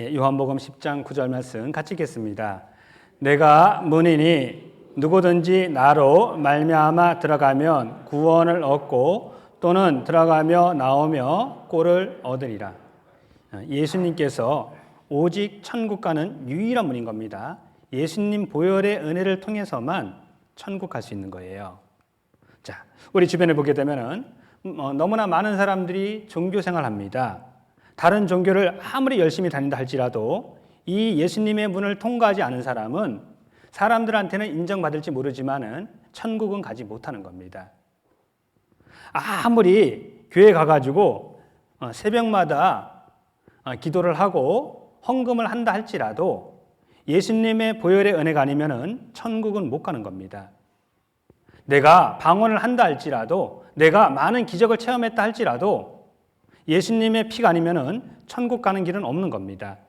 요한복음 10장 9절 말씀 같이 읽겠습니다. 내가 문이니 누구든지 나로 말미암아 들어가면 구원을 얻고 또는 들어가며 나오며 꼴을 얻으리라. 예수님께서 오직 천국 가는 유일한 문인 겁니다. 예수님 보혈의 은혜를 통해서만 천국 갈 수 있는 거예요. 자, 우리 주변에 보게 되면은 너무나 많은 사람들이 종교 생활합니다. 다른 종교를 아무리 열심히 다닌다 할지라도 이 예수님의 문을 통과하지 않은 사람은 사람들한테는 인정받을지 모르지만은 천국은 가지 못하는 겁니다. 아무리 교회 가가지고 새벽마다 기도를 하고 헌금을 한다 할지라도 예수님의 보혈의 은혜가 아니면은 천국은 못 가는 겁니다. 내가 방언을 한다 할지라도 내가 많은 기적을 체험했다 할지라도 예수님의 피가 아니면은 천국 가는 길은 없는 겁니다.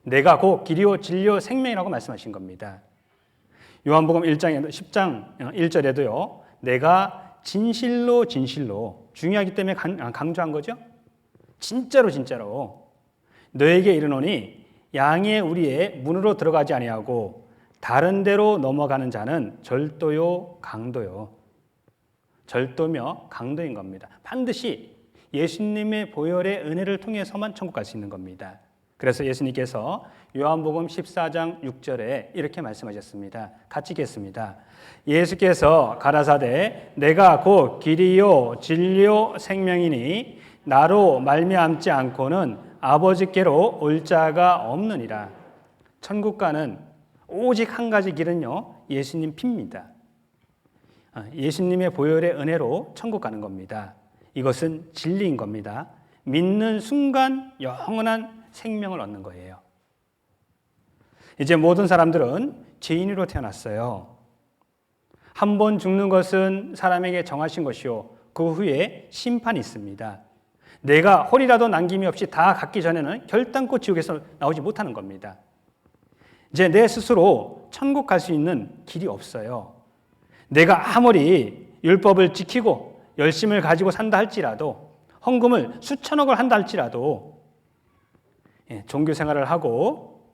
내가 곧 길이요 진리요 생명이라고 말씀하신 겁니다. 요한복음 10장 1절에도요. 내가 진실로 중요하기 때문에 강조한 거죠. 진짜로 너에게 이르노니 양의 우리의 문으로 들어가지 아니하고 다른 데로 넘어가는 자는 절도요 강도요. 절도며 강도인 겁니다. 반드시 예수님의 보혈의 은혜를 통해서만 천국 갈 수 있는 겁니다. 그래서 예수님께서 요한복음 14장 6절에 이렇게 말씀하셨습니다. 같이 읽겠습니다. 예수께서 가라사대 내가 곧 길이요 진리요 생명이니 나로 말미암지 않고는 아버지께로 올 자가 없느니라. 천국 가는 오직 한 가지 길은요, 예수님 피입니다. 예수님의 보혈의 은혜로 천국 가는 겁니다. 이것은 진리인 겁니다. 믿는 순간 영원한 생명을 얻는 거예요. 이제 모든 사람들은 죄인으로 태어났어요. 한 번 죽는 것은 사람에게 정하신 것이요. 그 후에 심판이 있습니다. 내가 홀이라도 남김이 없이 다 갖기 전에는 결단코 지옥에서 나오지 못하는 겁니다. 이제 내 스스로 천국 갈 수 있는 길이 없어요. 내가 아무리 율법을 지키고 열심을 가지고 산다 할지라도 헌금을 수천억을 한다 할지라도 종교 생활을 하고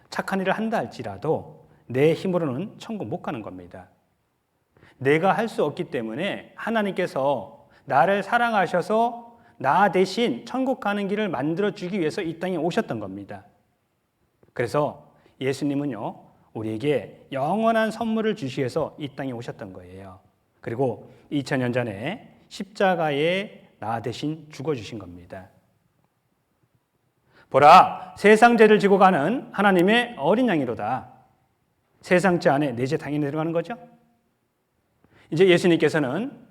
착한 일을 한다 할지라도 내 힘으로는 천국 못 가는 겁니다. 내가 할 수 없기 때문에 하나님께서 나를 사랑하셔서 나 대신 천국 가는 길을 만들어주기 위해서 이 땅에 오셨던 겁니다. 그래서 예수님은요, 우리에게 영원한 선물을 주시기 위해서 이 땅에 오셨던 거예요. 그리고 2000년 전에 십자가에 나 대신 죽어주신 겁니다. 보라, 세상 죄를 지고 가는 하나님의 어린 양이로다. 세상 죄 안에 내 죄 당연히 들어가는 거죠. 이제 예수님께서는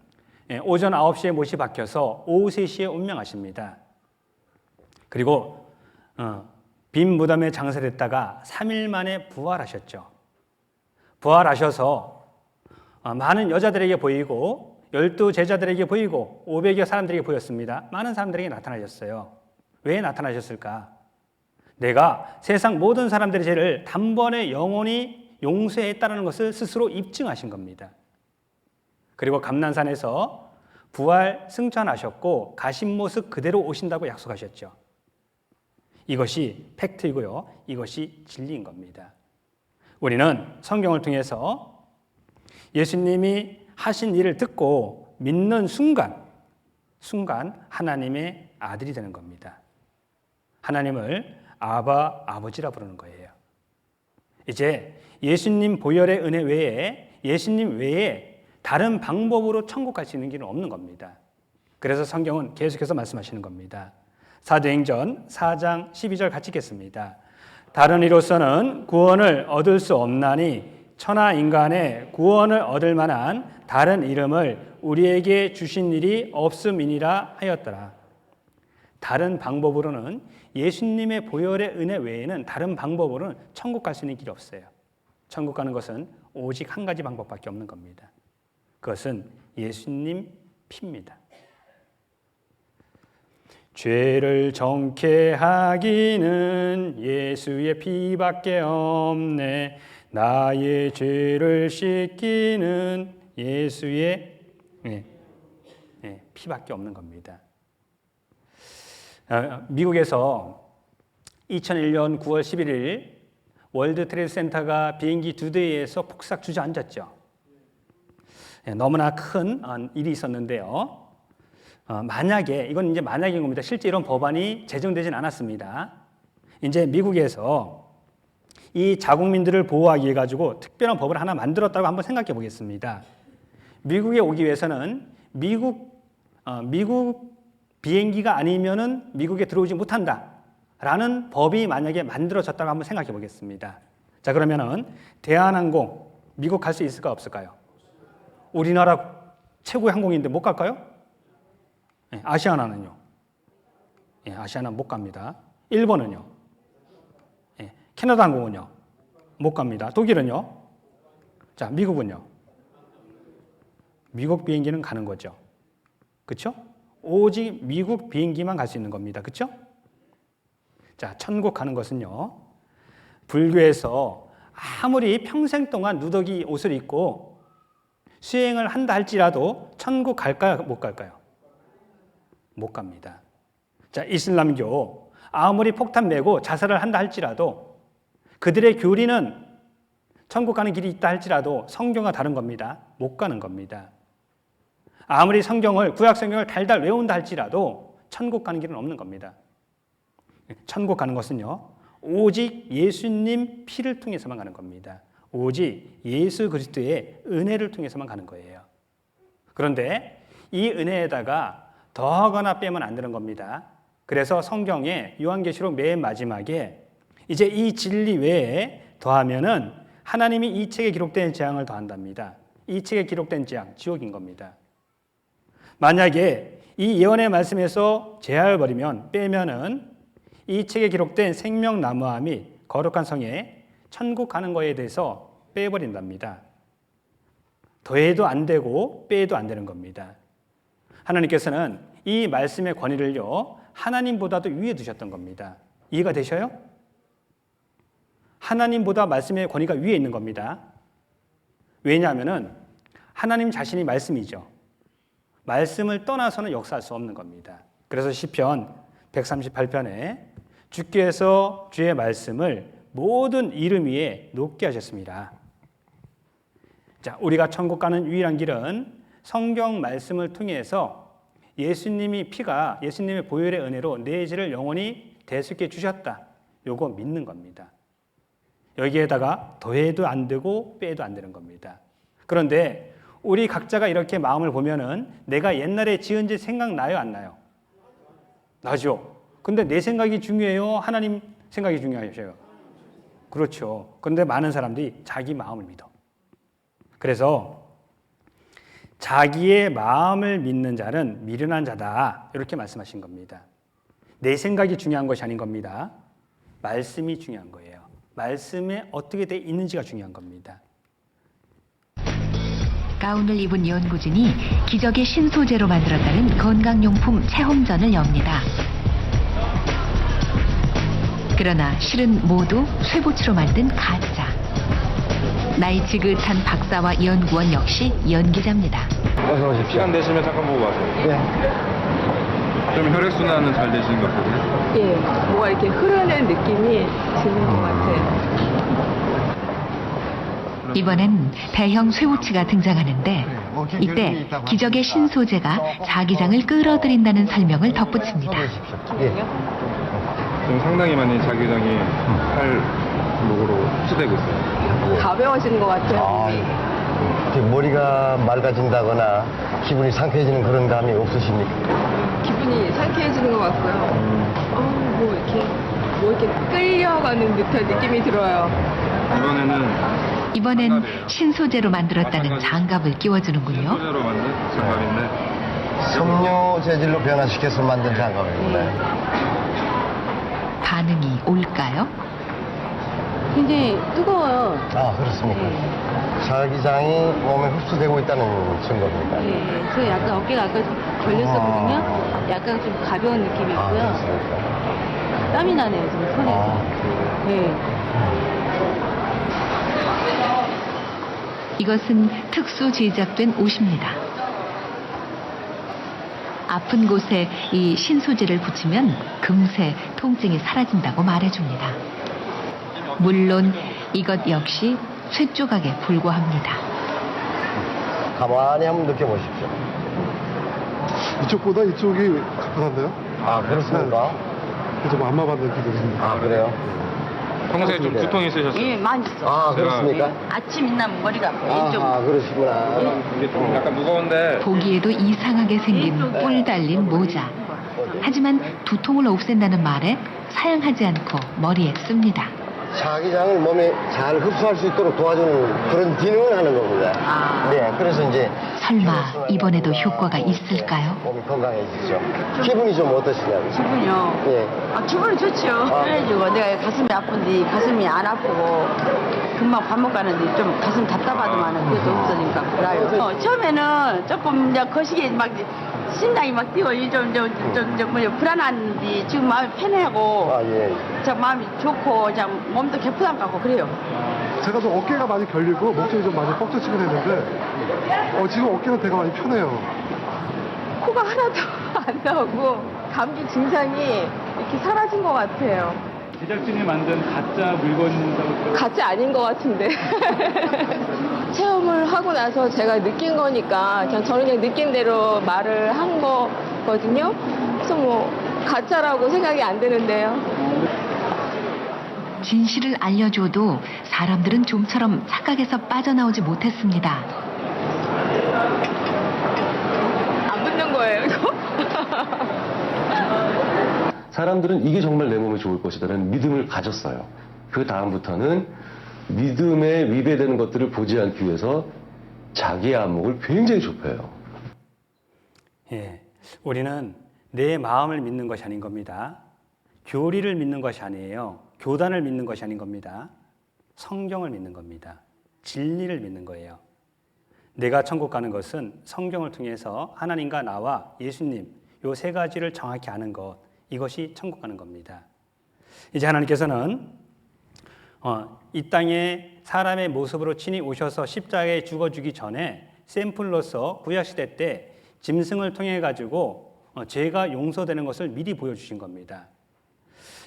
오전 9시에 못이 박혀서 오후 3시에 운명하십니다. 그리고 빈 무덤에 장사됐다가 3일 만에 부활하셨죠. 부활하셔서 많은 여자들에게 보이고 12 제자들에게 보이고 500여 사람들에게 보였습니다. 많은 사람들에게 나타나셨어요. 왜 나타나셨을까? 내가 세상 모든 사람들의 죄를 단번에 영원히 용서했다는 것을 스스로 입증하신 겁니다. 그리고 감난산에서 부활 승천하셨고 가신 모습 그대로 오신다고 약속하셨죠. 이것이 팩트이고요. 이것이 진리인 겁니다. 우리는 성경을 통해서 예수님이 하신 일을 듣고 믿는 순간 하나님의 아들이 되는 겁니다. 하나님을 아바, 아버지라 부르는 거예요. 이제 예수님 보혈의 은혜 외에 예수님 외에 다른 방법으로 천국 갈 수 있는 길은 없는 겁니다. 그래서 성경은 계속해서 말씀하시는 겁니다. 사도행전 4장 12절 같이 읽겠습니다. 다른 이로서는 구원을 얻을 수 없나니 천하 인간의 구원을 얻을 만한 다른 이름을 우리에게 주신 일이 없음이니라 하였더라. 다른 방법으로는 예수님의 보혈의 은혜 외에는 다른 방법으로는 천국 갈 수 있는 길이 없어요. 천국 가는 것은 오직 한 가지 방법밖에 없는 겁니다. 그것은 예수님 피입니다. 죄를 정케 하기는 예수의 피밖에 없네. 나의 죄를 씻기는 예수의 피밖에 없는 겁니다. 미국에서 2001년 9월 11일 월드 트레이드 센터가 비행기 2대에서 폭삭 주저앉았죠. 너무나 큰 일이 있었는데요. 만약에 이건 이제 만약인 겁니다. 실제 이런 법안이 제정되진 않았습니다. 이제 미국에서 이 자국민들을 보호하기 위해 가지고 특별한 법을 하나 만들었다고 한번 생각해 보겠습니다. 미국에 오기 위해서는 미국 비행기가 아니면은 미국에 들어오지 못한다라는 법이 만약에 만들어졌다고 한번 생각해 보겠습니다. 자, 그러면은 대한항공 미국 갈 수 있을까 없을까요? 우리나라 최고의 항공인데 못 갈까요? 네, 아시아나는요? 네, 아시아나는 못 갑니다. 일본은요? 네, 캐나다 항공은요? 못 갑니다. 독일은요? 자, 미국은요? 미국 비행기는 가는 거죠. 그렇죠? 오직 미국 비행기만 갈 수 있는 겁니다. 그렇죠? 자, 천국 가는 것은요. 불교에서 아무리 평생 동안 누더기 옷을 입고 수행을 한다 할지라도 천국 갈까요? 못 갈까요? 못 갑니다. 자, 이슬람교 아무리 폭탄 메고 자살을 한다 할지라도 그들의 교리는 천국 가는 길이 있다 할지라도 성경과 다른 겁니다. 못 가는 겁니다. 아무리 구약 성경을 달달 외운다 할지라도 천국 가는 길은 없는 겁니다. 천국 가는 것은요, 오직 예수님 피를 통해서만 가는 겁니다. 오직 예수 그리스도의 은혜를 통해서만 가는 거예요. 그런데 이 은혜에다가 더하거나 빼면 안 되는 겁니다. 그래서 성경의 요한계시록 맨 마지막에 이제 이 진리 외에 더하면은 하나님이 이 책에 기록된 재앙을 더한답니다. 이 책에 기록된 재앙, 지옥인 겁니다. 만약에 이 예언의 말씀에서 제하를 버리면 빼면은 이 책에 기록된 생명나무와 및 거룩한 성에 천국 가는 거에 대해서 빼버린답니다. 더해도 안 되고 빼도 안 되는 겁니다. 하나님께서는 이 말씀의 권위를요, 하나님보다도 위에 두셨던 겁니다. 이해가 되셔요? 하나님보다 말씀의 권위가 위에 있는 겁니다. 왜냐하면은 하나님 자신이 말씀이죠. 말씀을 떠나서는 역사할 수 없는 겁니다. 그래서 시편 138편에 주께서 주의 말씀을 모든 이름 위에 높게 하셨습니다. 자, 우리가 천국 가는 유일한 길은 성경 말씀을 통해서 예수님의 보혈의 은혜로 내 죄를 영원히 대속해 주셨다. 요거 믿는 겁니다. 여기에다가 더해도 안 되고 빼도 안 되는 겁니다. 그런데 우리 각자가 이렇게 마음을 보면은 내가 옛날에 지은 죄 생각나요, 안 나요? 나죠. 근데 내 생각이 중요해요? 하나님 생각이 중요하셔요? 그렇죠. 그런데 많은 사람들이 자기 마음을 믿어. 그래서 자기의 마음을 믿는 자는 미련한 자다. 이렇게 말씀하신 겁니다. 내 생각이 중요한 것이 아닌 겁니다. 말씀이 중요한 거예요. 말씀에 어떻게 돼 있는지가 중요한 겁니다. 가운을 입은 연구진이 기적의 신소재로 만들었다는 건강용품 체험전을 엽니다. 그러나 실은 모두 쇠붙이로 만든 가짜. 나이 지긋한 박사와 연구원 역시 연기자입니다. 어서 오십시오. 시간 되시면 잠깐 보고 가세요. 네. 좀 혈액순환은 잘 되시는 것 같거든요. 예, 뭐가 이렇게 흐르는 느낌이 드는 것 같아요. 이번엔 대형 쇠우치가 등장하는데 이때 기적의 신소재가 자기장을 끌어들인다는 설명을 덧붙입니다. 예. 지금 상당히 많이 자기장이 팔목으로 흡수되고 있어요. 가벼워지는 것 같아요. 아, 몸이. 이렇게 머리가 맑아진다거나 기분이 상쾌해지는 그런 감이 없으십니까? 기분이 상쾌해지는 것 같고요. 뭐 이렇게 끌려가는 듯한 느낌이 들어요. 이번엔 신소재로 만들었다는 장갑을 끼워주는군요. 소재로 만든 장갑인데 섬유 재질로 변화시켜서 만든 장갑입니다. 반응이 올까요? 굉장히 뜨거워요. 아, 그렇습니까? 자기장이 몸에 흡수되고 있다는 증거입니다. 저 약간 어깨가 아까 걸렸었거든요. 약간 좀 가벼운 아, 느낌이었고요. 그렇습니까? 땀이 나네요, 지금 손에서. 아, 네. 이것은 특수 제작된 옷입니다. 아픈 곳에 이 신소재를 붙이면 금세 통증이 사라진다고 말해줍니다. 물론 이것 역시 쇠조각에 불과합니다. 가만히 한번 느껴보십시오. 이쪽보다 이쪽이 가뿐한데요? 아, 그렇습니까? 좀 안마받는 기분입니다. 아, 그래요? 평소에 좀 두통이 있으셨어요? 예, 많이 있어. 아, 그렇습니까? 아침 있나면 머리가 아파요. 아, 그러시구나. 이게 좀 약간 무거운데 보기에도 이상하게 생긴 뿔 달린 모자. 하지만 두통을 없앤다는 말에 사양하지 않고 머리에 씁니다. 자기장을 몸에 잘 흡수할 수 있도록 도와주는 그런 기능을 하는 겁니다. 네, 그래서 이제 설마 이번에도 효과가 있을까요? 몸이 건강해지죠. 기분이 좀 어떠시냐고요? 기분이요. 예. 기분이 좋죠. 그래가지고 내가 가슴이 아픈데 가슴이 안 아프고 금방 밥 먹고 가는데 좀 가슴 답답하더만은 그래도 없어지니까 나아요. 처음에는 조금 이제 거시기에 막 심장이 막 뛰어 좀 불안한데 지금 마음이 편하고 아, 예. 저 마음이 좋고 그냥 몸도 개푸한 것 같고 그래요. 제가 좀 어깨가 많이 결리고 목젖이 좀 많이 뻑적지근 했는데 지금 어깨는 되게 많이 편해요. 코가 하나도 안 나오고 감기 증상이 이렇게 사라진 것 같아요. 제작진이 만든 가짜 물건이라고 가짜 아닌 것 같은데. 체험을 하고 나서 제가 느낀 거니까 그냥 저는 그냥 느낀 대로 말을 한 거거든요. 그래서 뭐 가짜라고 생각이 안 드는데요. 진실을 알려줘도 사람들은 좀처럼 착각해서 빠져나오지 못했습니다. 안 붙는 거예요, 이거? 사람들은 이게 정말 내 몸에 좋을 것이다라는 믿음을 가졌어요. 그 다음부터는 믿음에 위배되는 것들을 보지 않기 위해서 자기의 안목을 굉장히 좁혀요. 예, 우리는 내 마음을 믿는 것이 아닌 겁니다. 교리를 믿는 것이 아니에요. 교단을 믿는 것이 아닌 겁니다. 성경을 믿는 겁니다. 진리를 믿는 거예요. 내가 천국 가는 것은 성경을 통해서 하나님과 나와 예수님 요 세 가지를 정확히 아는 것, 이것이 천국 가는 겁니다. 이제 하나님께서는 이 땅에 사람의 모습으로 친히 오셔서 십자가에 죽어주기 전에 샘플로서 구약시대 때 짐승을 통해 가지고 죄가 용서되는 것을 미리 보여주신 겁니다.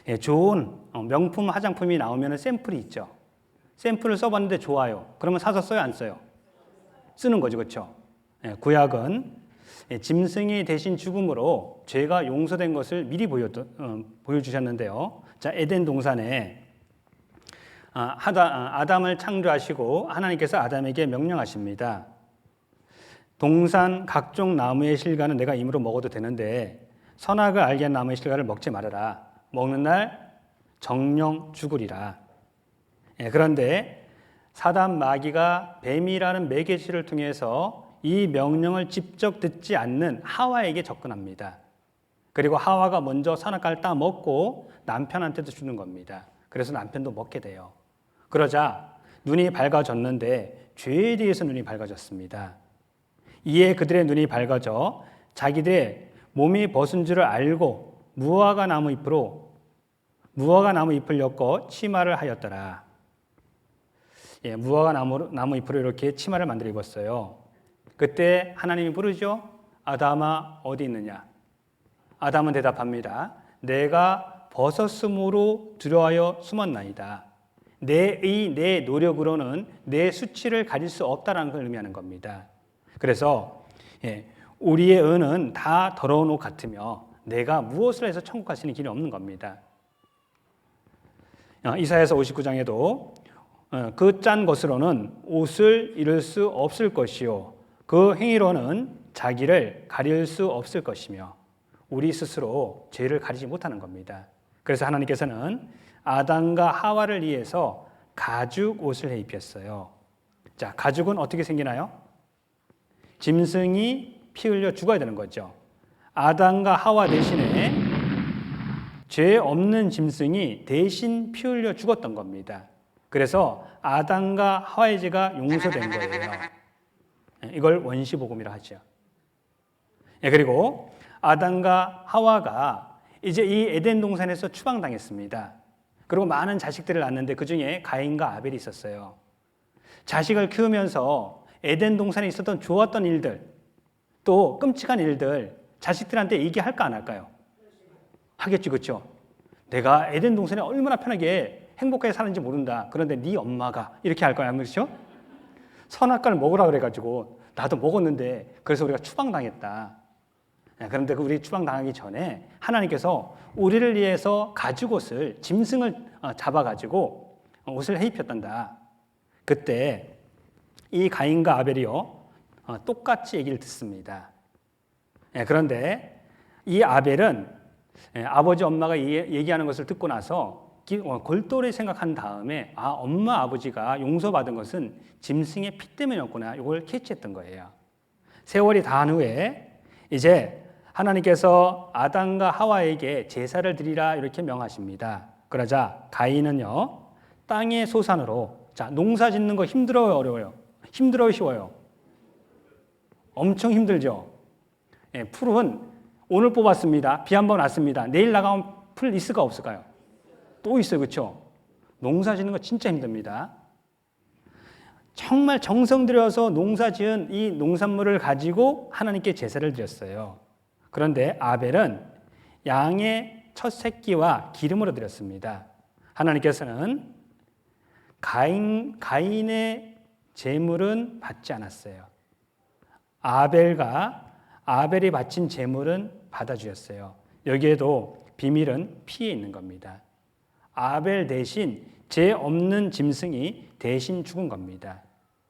예, 좋은 명품 화장품이 나오면 샘플이 있죠. 샘플을 써봤는데 좋아요. 그러면 사서 써요, 안 써요? 쓰는 거죠, 그렇죠? 예, 구약은 짐승이 대신 죽음으로 죄가 용서된 것을 미리 보여주셨는데요. 자, 에덴 동산에 아담을 창조하시고 하나님께서 아담에게 명령하십니다. 동산 각종 나무의 실과는 내가 임으로 먹어도 되는데 선악을 알게 한 나무의 실과를 먹지 말아라. 먹는 날 정령 죽으리라. 예, 그런데 사단 마귀가 뱀이라는 매개체를 통해서 이 명령을 직접 듣지 않는 하와에게 접근합니다. 그리고 하와가 먼저 선악과를 따먹고 남편한테도 주는 겁니다. 그래서 남편도 먹게 돼요. 그러자 눈이 밝아졌는데 죄에 대해서 눈이 밝아졌습니다. 이에 그들의 눈이 밝아져 자기들의 몸이 벗은 줄을 알고 무화과 나무 잎을 엮어 치마를 하였더라. 예, 무화과 나무 잎으로 이렇게 치마를 만들어 입었어요. 그때 하나님이 부르죠. 아담아 어디 있느냐? 아담은 대답합니다. 내가 벗었으므로 두려워하여 숨었나이다. 내 노력으로는 내 수치를 가질 수 없다라는 걸 의미하는 겁니다. 그래서 우리의 은은 다 더러운 옷 같으며 내가 무엇을 해서 천국 갈 수 있는 길이 없는 겁니다. 이사야서 59장에도 그 짠 것으로는 옷을 잃을 수 없을 것이요 그 행위로는 자기를 가릴 수 없을 것이며 우리 스스로 죄를 가리지 못하는 겁니다. 그래서 하나님께서는 아담과 하와를 위해서 가죽 옷을 해 입혔어요. 자, 가죽은 어떻게 생기나요? 짐승이 피 흘려 죽어야 되는 거죠. 아담과 하와 대신에 죄 없는 짐승이 대신 피 흘려 죽었던 겁니다. 그래서 아담과 하와의 죄가 용서된 거예요. 이걸 원시복음이라 하죠. 그리고 아담과 하와가 이제 이 에덴 동산에서 추방당했습니다. 그리고 많은 자식들을 낳았는데 그중에 가인과 아벨이 있었어요. 자식을 키우면서 에덴 동산에 있었던 좋았던 일들, 또 끔찍한 일들 자식들한테 얘기할까 안 할까요? 하겠죠, 그렇죠? 내가 에덴 동산에 얼마나 편하게 행복하게 사는지 모른다. 그런데 네 엄마가 이렇게 할 거야, 그렇죠? 선악과를 먹으라 그래가지고 나도 먹었는데 그래서 우리가 추방당했다. 그런데 그 우리 추방당하기 전에 하나님께서 우리를 위해서 가죽옷을 짐승을 잡아가지고 옷을 해 입혔단다. 그때 이 가인과 아벨이요 똑같이 얘기를 듣습니다. 그런데 이 아벨은 아버지 엄마가 얘기하는 것을 듣고 나서 골똘히 생각한 다음에 엄마 아버지가 용서받은 것은 짐승의 피 때문이었구나. 이걸 캐치했던 거예요. 세월이 다한 후에 이제 하나님께서 아담과 하와에게 제사를 드리라 이렇게 명하십니다. 그러자 가인은요 땅의 소산으로, 자, 농사 짓는 거 힘들어요, 어려워요? 힘들어요, 쉬워요? 엄청 힘들죠. 풀은 오늘 뽑았습니다. 비 한 번 왔습니다. 내일 나가면 풀 있을까 없을까요? 또 있어요, 그렇죠? 농사 짓는 거 진짜 힘듭니다. 정말 정성 들여서 농사 지은 이 농산물을 가지고 하나님께 제사를 드렸어요. 그런데 아벨은 양의 첫 새끼와 기름으로 드렸습니다. 하나님께서는 가인의 제물은 받지 않았어요. 아벨이 바친 제물은 받아주셨어요. 여기에도 비밀은 피에 있는 겁니다. 아벨 대신 죄 없는 짐승이 대신 죽은 겁니다.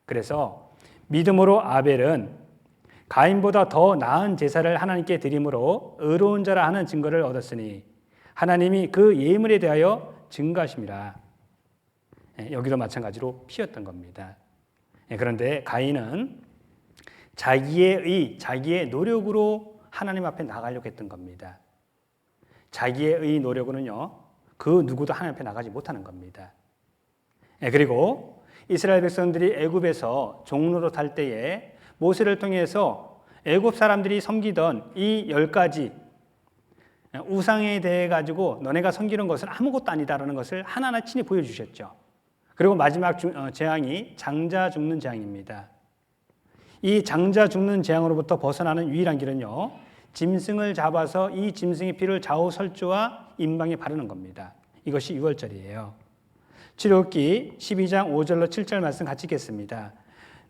그래서 믿음으로 아벨은 가인보다 더 나은 제사를 하나님께 드림으로 의로운 자라 하는 증거를 얻었으니 하나님이 그 예물에 대하여 증거하심이라. 여기도 마찬가지로 피였던 겁니다. 그런데 가인은 자기의 노력으로 하나님 앞에 나가려고 했던 겁니다. 자기의 노력으로는요, 그 누구도 하나님 앞에 나가지 못하는 겁니다. 그리고 이스라엘 백성들이 애굽에서 종로로 탈 때에 모세를 통해서 애굽 사람들이 섬기던 이 10가지 우상에 대해 가지고 너네가 섬기는 것은 아무것도 아니다라는 것을 하나하나 친히 보여주셨죠. 그리고 마지막 재앙이 장자 죽는 재앙입니다. 이 장자 죽는 재앙으로부터 벗어나는 유일한 길은요, 짐승을 잡아서 이 짐승의 피를 좌우 설주와 임방에 바르는 겁니다. 이것이 유월절이에요. 출애굽기 12장 5절로 7절 말씀 같이 읽겠습니다.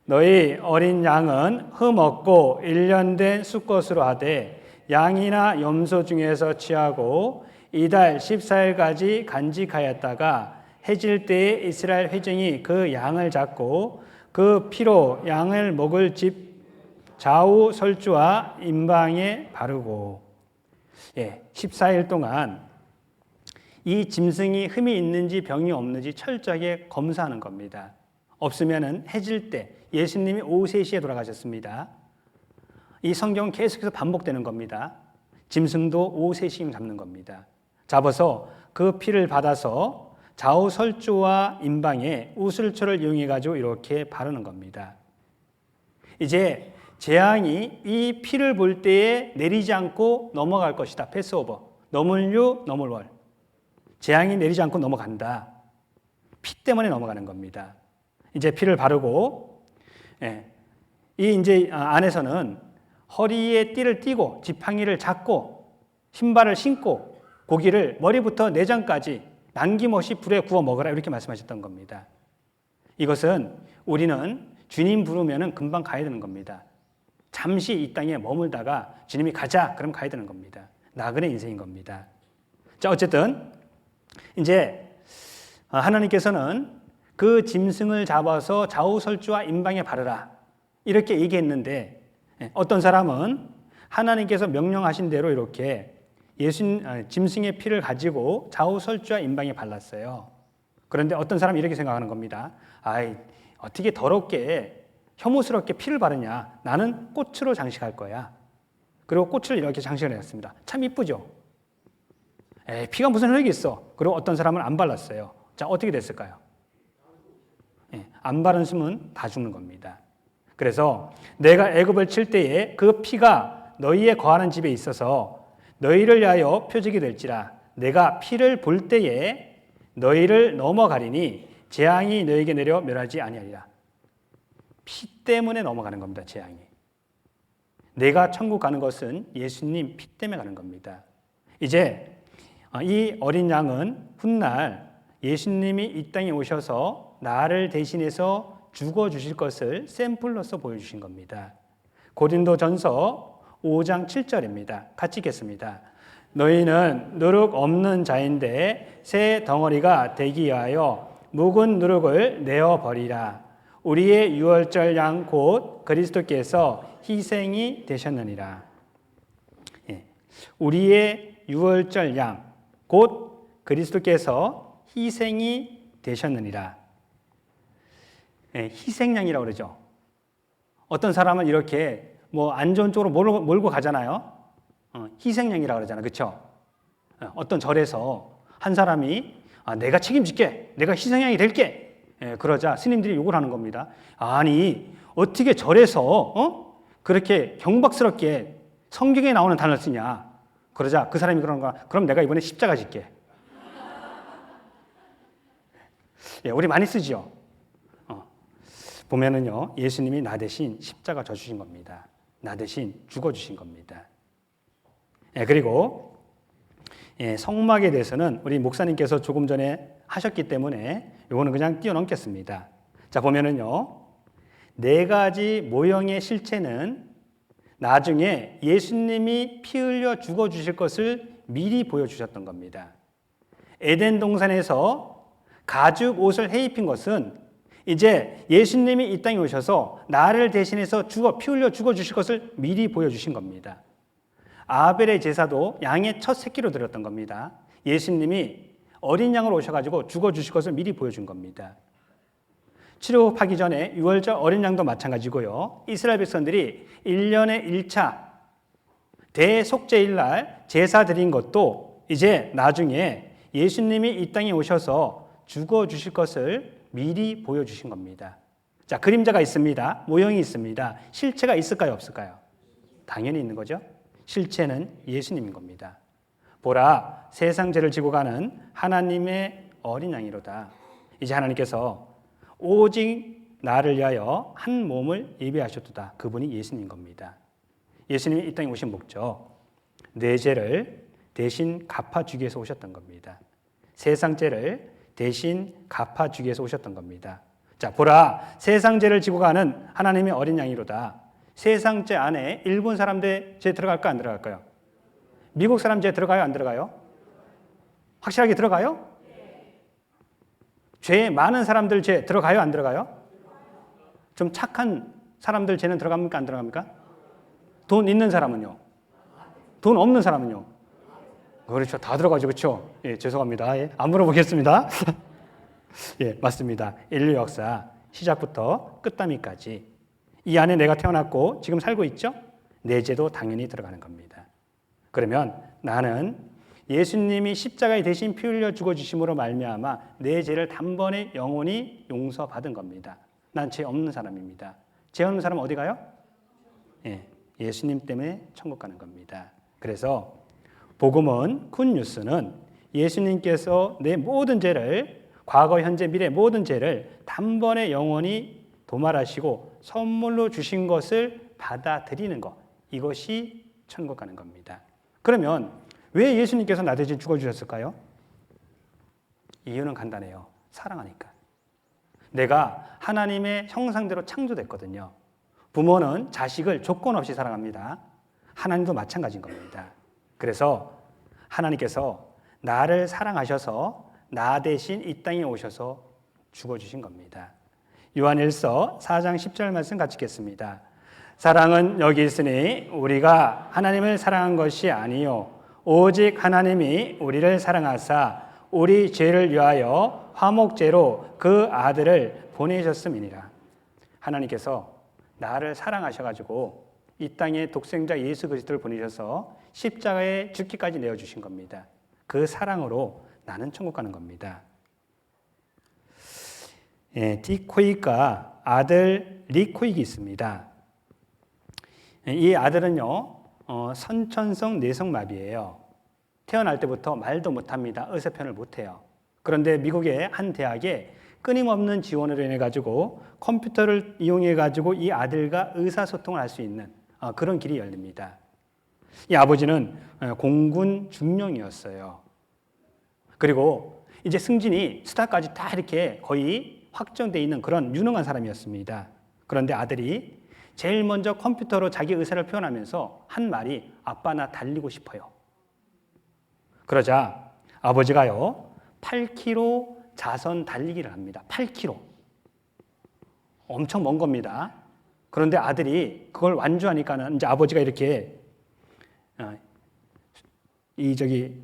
너희 어린 양은 흠 없고 1년 된 수컷으로 하되 양이나 염소 중에서 취하고 이달 14일까지 간직하였다가 해질 때에 이스라엘 회중이 그 양을 잡고 그 피로 양을 먹을 집 좌우 설주와 임방에 바르고 14일 동안 이 짐승이 흠이 있는지 병이 없는지 철저하게 검사하는 겁니다. 없으면은 해질 때 예수님이 오후 3시에 돌아가셨습니다. 이 성경은 계속해서 반복되는 겁니다. 짐승도 오후 3시에 잡는 겁니다. 잡아서 그 피를 받아서 좌우설주와 임방에 우슬초를 이용해 가지고 이렇게 바르는 겁니다. 이제 재앙이 이 피를 볼 때에 내리지 않고 넘어갈 것이다. 패스오버. 넘을류, 넘을월. 재앙이 내리지 않고 넘어간다. 피 때문에 넘어가는 겁니다. 이제 피를 바르고, 이 이제 안에서는 허리에 띠를 띠고 지팡이를 잡고 신발을 신고 고기를 머리부터 내장까지 남김없이 불에 구워 먹으라 이렇게 말씀하셨던 겁니다. 이것은 우리는 주님 부르면은 금방 가야 되는 겁니다. 잠시 이 땅에 머물다가 주님이 가자 그럼 가야 되는 겁니다. 나그네 인생인 겁니다. 자, 어쨌든 이제 하나님께서는 그 짐승을 잡아서 좌우설주와 임방에 바르라 이렇게 얘기했는데 어떤 사람은 하나님께서 명령하신 대로 이렇게 짐승의 피를 가지고 좌우설주와 임방에 발랐어요. 그런데 어떤 사람이 이렇게 생각하는 겁니다. 아이, 어떻게 더럽게 혐오스럽게 피를 바르냐. 나는 꽃으로 장식할 거야. 그리고 꽃을 이렇게 장식을 했습니다. 참 이쁘죠? 피가 무슨 흙이 있어. 그리고 어떤 사람은 안 발랐어요. 자, 어떻게 됐을까요? 안 바른 숨은 다 죽는 겁니다. 그래서 내가 애굽을 칠 때에 그 피가 너희의 거하는 집에 있어서 너희를 위하여 표적이 될지라 내가 피를 볼 때에 너희를 넘어가리니 재앙이 너희에게 내려 멸하지 아니하리라. 피 때문에 넘어가는 겁니다. 재앙이. 내가 천국 가는 것은 예수님 피 때문에 가는 겁니다. 이제 이 어린 양은 훗날 예수님이 이 땅에 오셔서 나를 대신해서 죽어주실 것을 샘플로서 보여주신 겁니다. 고린도전서 5장 7절입니다. 같이 읽겠습니다. 너희는 누룩 없는 자인데 새 덩어리가 되기 위하여 묵은 누룩을 내어버리라. 우리의 유월절 양 곧 그리스도께서 희생이 되셨느니라. 우리의 유월절 양 곧 그리스도께서 희생이 되셨느니라. 희생양이라고 그러죠. 어떤 사람은 이렇게 뭐 안 좋은 쪽으로 몰고 가잖아요. 희생양이라고 그러잖아요. 그렇죠? 어떤 절에서 한 사람이 내가 책임질게. 내가 희생양이 될게. 그러자 스님들이 욕을 하는 겁니다. 아니 어떻게 절에서 그렇게 경박스럽게 성경에 나오는 단어를 쓰냐. 그러자 그 사람이 그러는 거야. 그럼 내가 이번에 십자가 질게. 우리 많이 쓰죠. 보면은요, 예수님이 나 대신 십자가 져주신 겁니다. 나 대신 죽어주신 겁니다. 그리고 성막에 대해서는 우리 목사님께서 조금 전에 하셨기 때문에 이거는 그냥 뛰어넘겠습니다. 자, 보면은요, 4가지 모형의 실체는 나중에 예수님이 피 흘려 죽어주실 것을 미리 보여주셨던 겁니다. 에덴 동산에서 가죽 옷을 해입힌 것은 이제 예수님이 이 땅에 오셔서 나를 대신해서 피 흘려 죽어주실 것을 미리 보여주신 겁니다. 아벨의 제사도 양의 첫 새끼로 드렸던 겁니다. 예수님이 어린 양으로 오셔가지고 죽어주실 것을 미리 보여준 겁니다. 출애굽하기 전에 유월절 어린 양도 마찬가지고요. 이스라엘 백성들이 1년에 1차 대속죄일 날 제사 드린 것도 이제 나중에 예수님이 이 땅에 오셔서 죽어주실 것을 미리 보여주신 겁니다. 자, 그림자가 있습니다. 모형이 있습니다. 실체가 있을까요? 없을까요? 당연히 있는 거죠. 실체는 예수님인 겁니다. 보라, 세상 죄를 지고 가는 하나님의 어린 양이로다. 이제 하나님께서 오직 나를 위하여 한 몸을 예비하셨도다. 그분이 예수님인 겁니다. 예수님이 이 땅에 오신 목적, 내 죄를 대신 갚아주기 위해서 오셨던 겁니다. 세상 죄를 대신 갚아주기 위해서 오셨던 겁니다. 자, 보라, 세상 죄를 지고 가는 하나님의 어린 양이로다. 세상 죄 안에 일본 사람들 죄 들어갈까 안 들어갈까요? 미국 사람 죄 들어가요 안 들어가요? 확실하게 들어가요? 죄 많은 사람들 죄 들어가요 안 들어가요? 좀 착한 사람들 죄는 들어갑니까 안 들어갑니까? 돈 있는 사람은요? 돈 없는 사람은요? 그렇죠. 다 들어가죠. 그렇죠? 예, 죄송합니다. 예, 안 물어보겠습니다. 예, 맞습니다. 인류 역사 시작부터 끝단위까지 이 안에 내가 태어났고 지금 살고 있죠? 내 죄도 당연히 들어가는 겁니다. 그러면 나는 예수님이 십자가에 대신 피 흘려 죽어주심으로 말미암아 내 죄를 단번에 영원히 용서받은 겁니다. 난 죄 없는 사람입니다. 죄 없는 사람은 어디 가요? 예수님 때문에 천국 가는 겁니다. 그래서 복음은, 굿뉴스는 예수님께서 내 모든 죄를, 과거, 현재, 미래 모든 죄를 단번에 영원히 도말하시고 선물로 주신 것을 받아들이는 것, 이것이 천국 가는 겁니다. 그러면 왜 예수님께서 나 대신 죽어주셨을까요? 이유는 간단해요. 사랑하니까. 내가 하나님의 형상대로 창조됐거든요. 부모는 자식을 조건 없이 사랑합니다. 하나님도 마찬가지인 겁니다. 그래서 하나님께서 나를 사랑하셔서 나 대신 이 땅에 오셔서 죽어주신 겁니다. 요한일서 4장 10절 말씀 같이 읽겠습니다. 사랑은 여기 있으니 우리가 하나님을 사랑한 것이 아니요 오직 하나님이 우리를 사랑하사 우리 죄를 위하여 화목제로 그 아들을 보내셨음이니라. 하나님께서 나를 사랑하셔가지고 이 땅에 독생자 예수 그리스도를 보내셔서 십자가에 죽기까지 내어주신 겁니다. 그 사랑으로 나는 천국 가는 겁니다. 디코익과 아들 리코익이 있습니다. 이 아들은요, 선천성 뇌성마비예요. 태어날 때부터 말도 못합니다. 의사표현을 못해요. 그런데 미국의 한 대학에 끊임없는 지원으로 인해 가지고 컴퓨터를 이용해 가지고 이 아들과 의사소통을 할 수 있는 그런 길이 열립니다. 이 아버지는 공군 중령이었어요. 그리고 이제 승진이 스타까지 다 이렇게 거의 확정되어 있는 그런 유능한 사람이었습니다. 그런데 아들이 제일 먼저 컴퓨터로 자기 의사를 표현하면서 한 말이 아빠 나 달리고 싶어요. 그러자 아버지가요 8km 자선 달리기를 합니다. 8km. 엄청 먼 겁니다. 그런데 아들이 그걸 완주하니까는 이제 아버지가 이렇게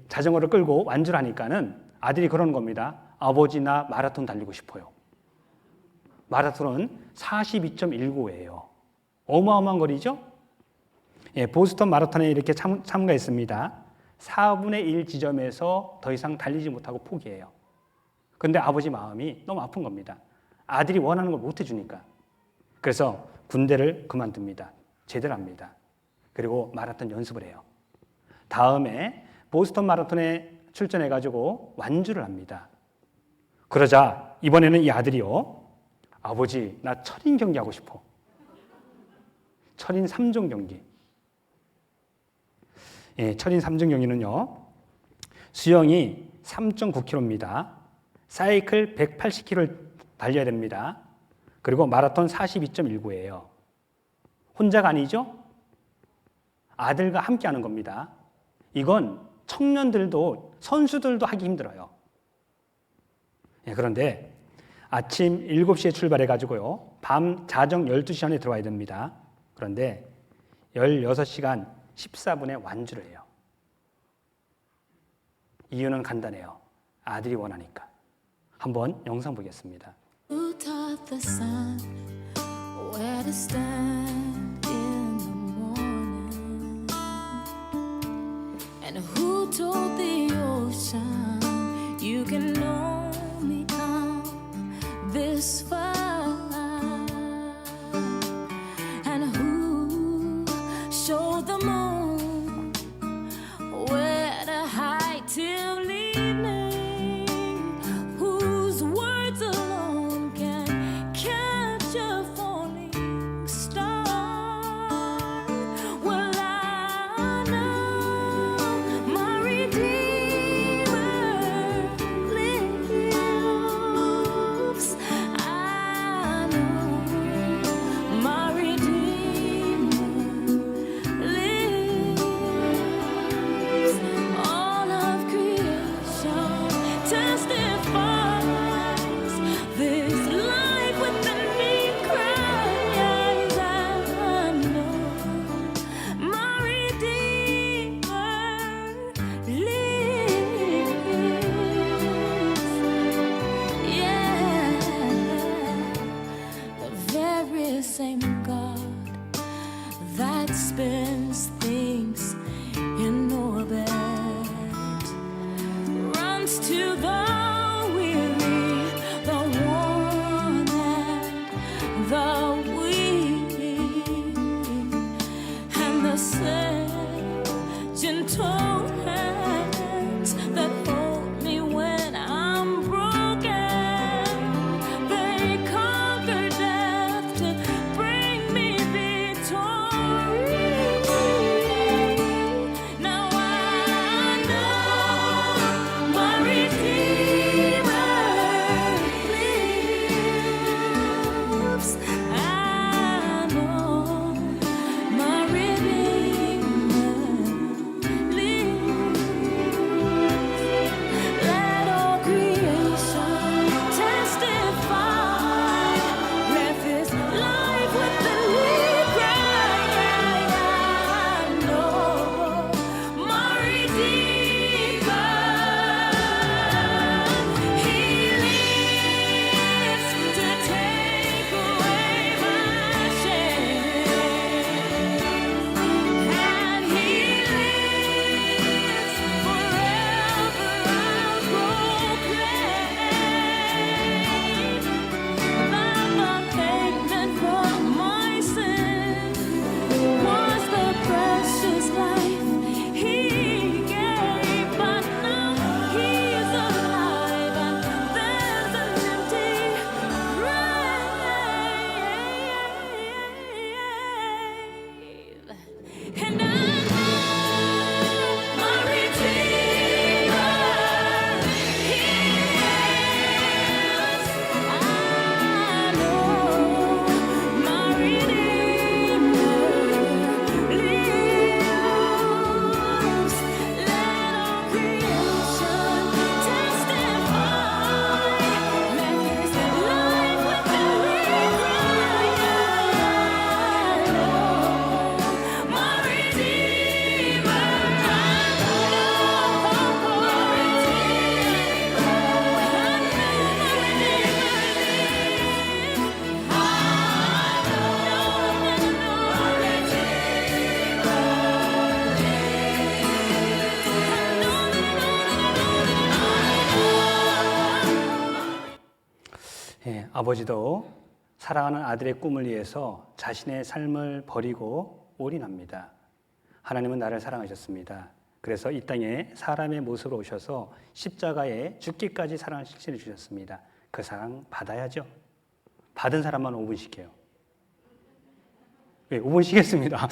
자전거를 끌고 완주를 하니까는 아들이 그러는 겁니다. 아버지 나 마라톤 달리고 싶어요. 마라톤은 42.19예요. 어마어마한 거리죠? 보스턴 마라톤에 이렇게 참가했습니다. 4분의 1 지점에서 더 이상 달리지 못하고 포기해요. 그런데 아버지 마음이 너무 아픈 겁니다. 아들이 원하는 걸 못 해주니까. 그래서 군대를 그만둡니다. 제대를 합니다. 그리고 마라톤 연습을 해요. 다음에 보스턴 마라톤에 출전해가지고 완주를 합니다. 그러자 이번에는 이 아들이요. 아버지 나 철인 경기 하고 싶어. 철인 3종 경기. 철인 3종 경기는요. 수영이 3.9km입니다. 사이클 180km를 달려야 됩니다. 그리고 마라톤 42.19예요. 혼자가 아니죠? 아들과 함께 하는 겁니다. 이건 청년들도 선수들도 하기 힘들어요. 그런데 아침 7시에 출발해가지고요. 밤 자정 12시 전에 들어와야 됩니다. 그런데 16시간 14분에 완주를 해요. 이유는 간단해요. 아들이 원하니까. 한번 영상 보겠습니다. Who taught the sun where to stand in the morning? And who told the ocean you can only come this far? And who showed the moon where to hide till evening? Whose words alone can catch a falling star? Well, I know my Redeemer 예, 아버지도 사랑하는 아들의 꿈을 위해서 자신의 삶을 버리고 올인합니다. 하나님은 나를 사랑하셨습니다. 그래서 이 땅에 사람의 모습으로 오셔서 십자가에 죽기까지 사랑을 실천해 주셨습니다. 그 사랑 받아야죠. 받은 사람만 5분 쉴게요. 네, 5분 쉬겠습니다.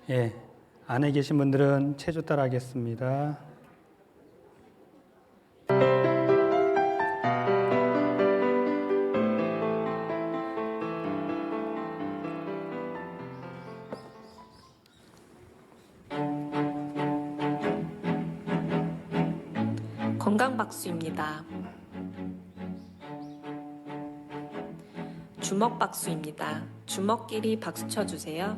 예, 안에 계신 분들은 체조 따라 하겠습니다. 건강박수입니다. 주먹박수입니다. 주먹끼리 박수 쳐주세요.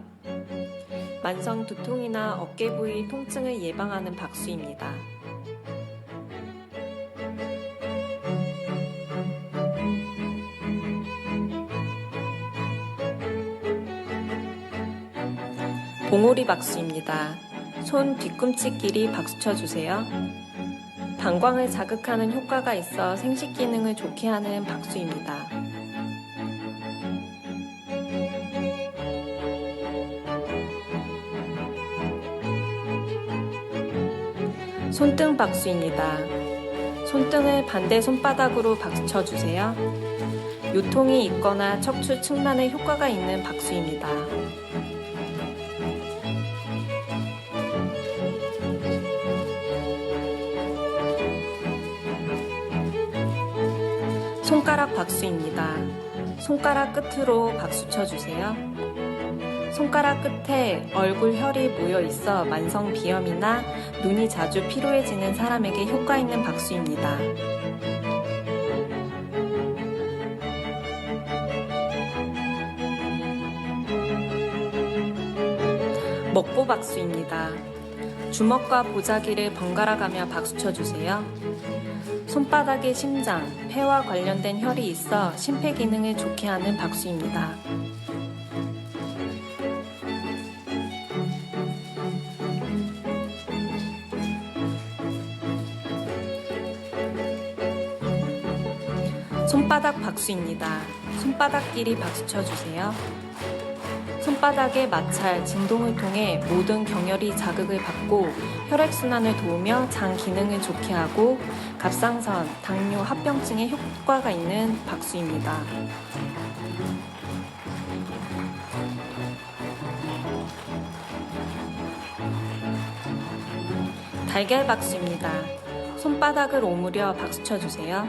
만성 두통이나 어깨 부위 통증을 예방하는 박수입니다. 봉오리 박수입니다. 손 뒤꿈치끼리 박수 쳐주세요. 방광을 자극하는 효과가 있어 생식 기능을 좋게 하는 박수입니다. 손등 박수입니다. 손등을 반대 손바닥으로 박수 쳐주세요. 요통이 있거나 척추 측만에 효과가 있는 박수입니다. 손가락 박수입니다. 손가락 끝으로 박수 쳐주세요. 손가락 끝에 얼굴 혈이 모여 있어 만성 비염이나 눈이 자주 피로해지는 사람에게 효과 있는 박수입니다. 먹보 박수입니다. 주먹과 보자기를 번갈아 가며 박수 쳐주세요. 손바닥에 심장, 폐와 관련된 혈이 있어 심폐 기능을 좋게 하는 박수입니다. 손바닥 박수입니다. 손바닥끼리 박수 쳐주세요. 손바닥의 마찰, 진동을 통해 모든 경혈이 자극을 받고 혈액순환을 도우며 장 기능을 좋게 하고 갑상선, 당뇨, 합병증에 효과가 있는 박수입니다. 달걀 박수입니다. 손바닥을 오므려 박수 쳐주세요.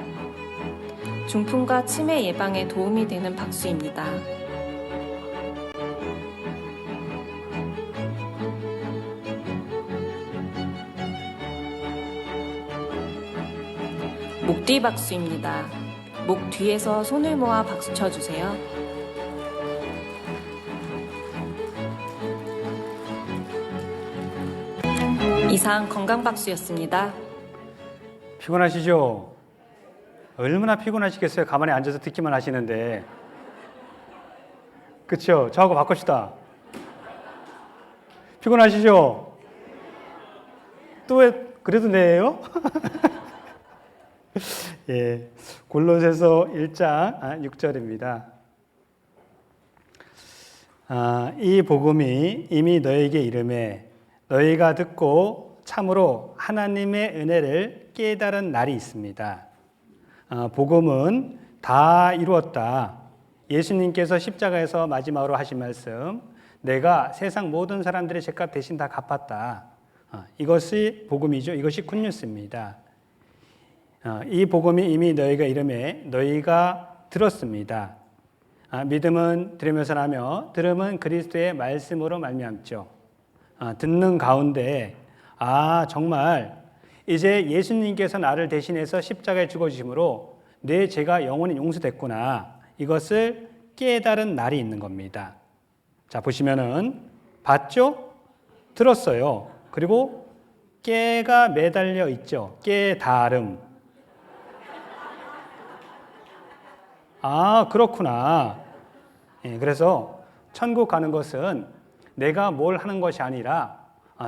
중풍과 치매 예방에 도움이 되는 박수입니다. 목 뒤 박수입니다. 목 뒤에서 손을 모아 박수 쳐주세요. 이상 건강 박수였습니다. 피곤하시죠? 얼마나 피곤하시겠어요? 가만히 앉아서 듣기만 하시는데. 그쵸? 저하고 바꿉시다. 피곤하시죠? 또 왜 그래도 네예요? 예, 골로새서 1장 6절입니다. 이 복음이 이미 너에게 이름에 너희가 듣고 참으로 하나님의 은혜를 깨달은 날이 있습니다. 복음은 다 이루었다. 예수님께서 십자가에서 마지막으로 하신 말씀, 내가 세상 모든 사람들의 죄값 대신 다 갚았다. 이것이 복음이죠. 이것이 굿뉴스입니다. 이 복음이 이미 너희가 이름에 너희가 들었습니다. 믿음은 들으면서 나며 들음은 그리스도의 말씀으로 말미암죠. 듣는 가운데 정말 이제 예수님께서 나를 대신해서 십자가에 죽어주심으로 내 죄가 영원히 용서됐구나. 이것을 깨달은 날이 있는 겁니다. 자, 보시면은 봤죠? 들었어요. 그리고 깨가 매달려 있죠. 깨달음. 그렇구나. 예, 그래서 천국 가는 것은 내가 뭘 하는 것이 아니라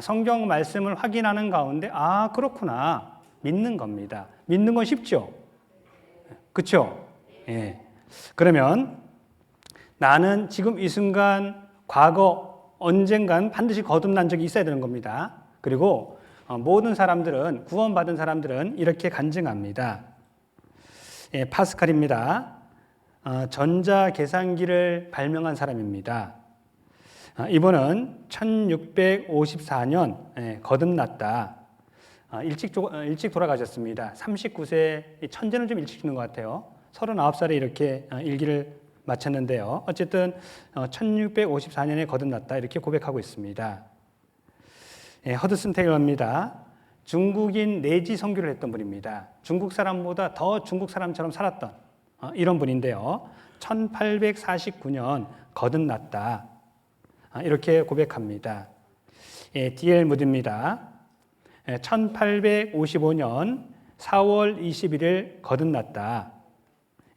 성경 말씀을 확인하는 가운데 그렇구나. 믿는 겁니다. 믿는 건 쉽죠? 그렇죠? 예. 그러면 나는 지금 이 순간 과거 언젠간 반드시 거듭난 적이 있어야 되는 겁니다. 그리고 모든 사람들은 구원받은 사람들은 이렇게 간증합니다. 예, 파스칼입니다. 전자계산기를 발명한 사람입니다. 이분은 1654년 거듭났다. 일찍 돌아가셨습니다. 39세, 천재는 좀 일찍 죽는 것 같아요. 39살에 이렇게 일기를 마쳤는데요. 어쨌든 1654년에 거듭났다 이렇게 고백하고 있습니다. 허드슨 테일러입니다. 중국인 내지 선교를 했던 분입니다. 중국 사람보다 더 중국 사람처럼 살았던 이런 분인데요. 1849년 거듭났다. 이렇게 고백합니다. D.L. 무디입니다. 1855년 4월 21일 거듭났다.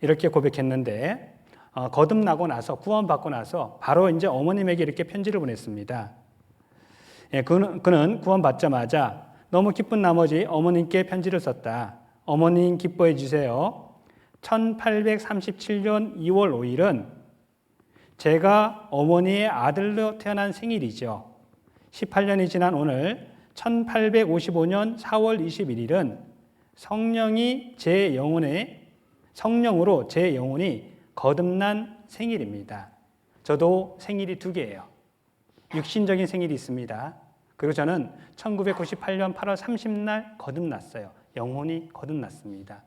이렇게 고백했는데 거듭나고 나서 구원받고 나서 바로 이제 어머님에게 이렇게 편지를 보냈습니다. 그는 구원받자마자 너무 기쁜 나머지 어머님께 편지를 썼다. 어머님 기뻐해 주세요. 1837년 2월 5일은 제가 어머니의 아들로 태어난 생일이죠. 18년이 지난 오늘 1855년 4월 21일은 성령으로 제 영혼이 거듭난 생일입니다. 저도 생일이 2개예요. 육신적인 생일이 있습니다. 그리고 저는 1998년 8월 30날 거듭났어요. 영혼이 거듭났습니다.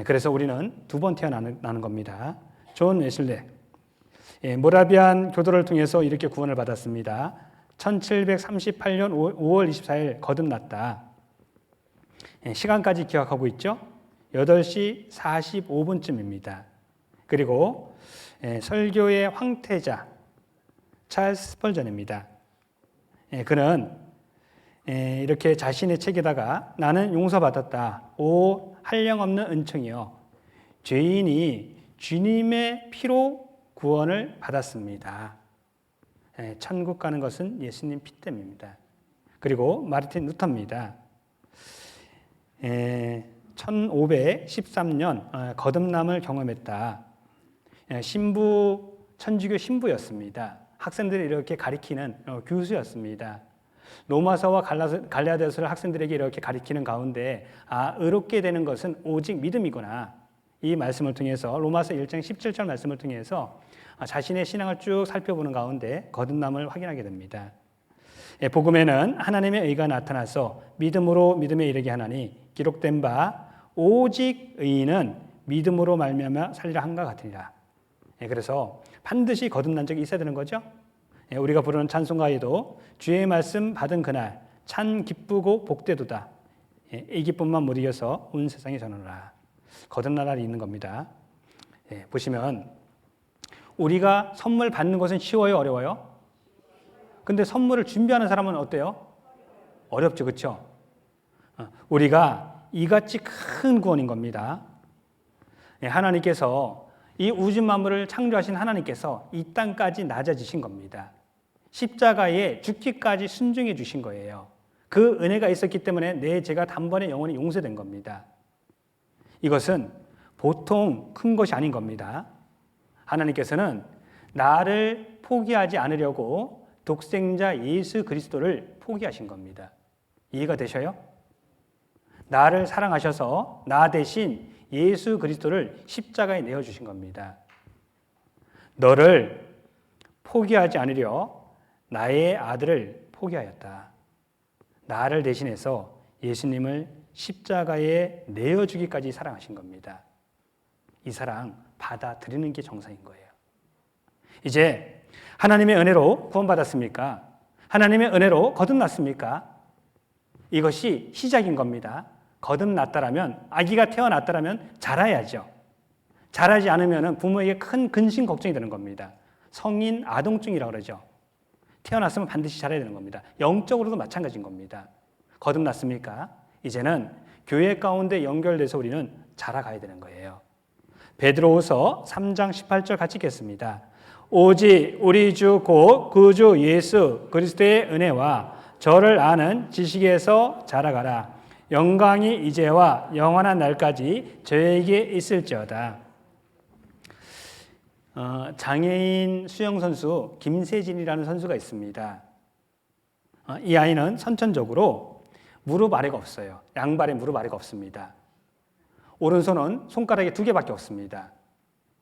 그래서 우리는 2번 태어나는 겁니다. 존 웨슬레, 모라비안 교도를 통해서 이렇게 구원을 받았습니다. 1738년 5월 24일 거듭났다. 시간까지 기억하고 있죠? 8시 45분쯤입니다. 그리고 설교의 황태자 찰스 스펄전입니다. 그는 이렇게 자신의 책에다가 나는 용서받았다. 오 한량없는 은총이요. 죄인이 주님의 피로 구원을 받았습니다. 천국 가는 것은 예수님 피 때문입니다. 그리고 마르틴 루터입니다. 1513년 거듭남을 경험했다. 천주교 신부였습니다. 학생들을 이렇게 가리키는 교수였습니다. 로마서와 갈라디아서를 학생들에게 이렇게 가리키는 가운데 의롭게 되는 것은 오직 믿음이구나. 이 말씀을 통해서 로마서 1장 17절 말씀을 통해서 자신의 신앙을 쭉 살펴보는 가운데 거듭남을 확인하게 됩니다. 복음에는 하나님의 의가 나타나서 믿음으로 믿음에 이르게 하나니 기록된 바 오직 의인은 믿음으로 말미암아 살리라 한과 같으니라. 그래서 반드시 거듭난 적이 있어야 되는 거죠. 우리가 부르는 찬송가에도 주의 말씀 받은 그날 참 기쁘고 복되도다. 이 기쁨만 못 이겨서 온 세상에 전하노라. 거듭날 날이 있는 겁니다. 보시면 우리가 선물 받는 것은 쉬워요, 어려워요? 근데 선물을 준비하는 사람은 어때요? 어렵죠, 그렇죠? 우리가 이같이 큰 구원인 겁니다. 하나님께서 이 우주 만물을 창조하신 하나님께서 이 땅까지 낮아지신 겁니다. 십자가에 죽기까지 순종해 주신 거예요. 그 은혜가 있었기 때문에 내 죄가 단번에 영원히 용서된 겁니다. 이것은 보통 큰 것이 아닌 겁니다. 하나님께서는 나를 포기하지 않으려고 독생자 예수 그리스도를 포기하신 겁니다. 이해가 되셔요? 나를 사랑하셔서 나 대신 예수 그리스도를 십자가에 내어주신 겁니다. 너를 포기하지 않으려 나의 아들을 포기하였다. 나를 대신해서 예수님을 십자가에 내어주기까지 사랑하신 겁니다. 이 사랑 받아들이는 게 정상인 거예요. 이제 하나님의 은혜로 구원받았습니까? 하나님의 은혜로 거듭났습니까? 이것이 시작인 겁니다. 거듭났다라면, 아기가 태어났다라면 자라야죠. 자라지 않으면 부모에게 큰 근심 걱정이 되는 겁니다. 성인 아동증이라고 그러죠. 태어났으면 반드시 자라야 되는 겁니다. 영적으로도 마찬가지인 겁니다. 거듭났습니까? 이제는 교회 가운데 연결돼서 우리는 자라가야 되는 거예요. 베드로후서 3장 18절 같이 읽겠습니다. 오직 우리 주 곧 구주 예수 그리스도의 은혜와 저를 아는 지식에서 자라가라. 영광이 이제와 영원한 날까지 저에게 있을지어다. 장애인 수영선수 김세진이라는 선수가 있습니다. 이 아이는 선천적으로 무릎 아래가 없어요. 양발에 무릎 아래가 없습니다. 오른손은 손가락이 2개밖에 없습니다.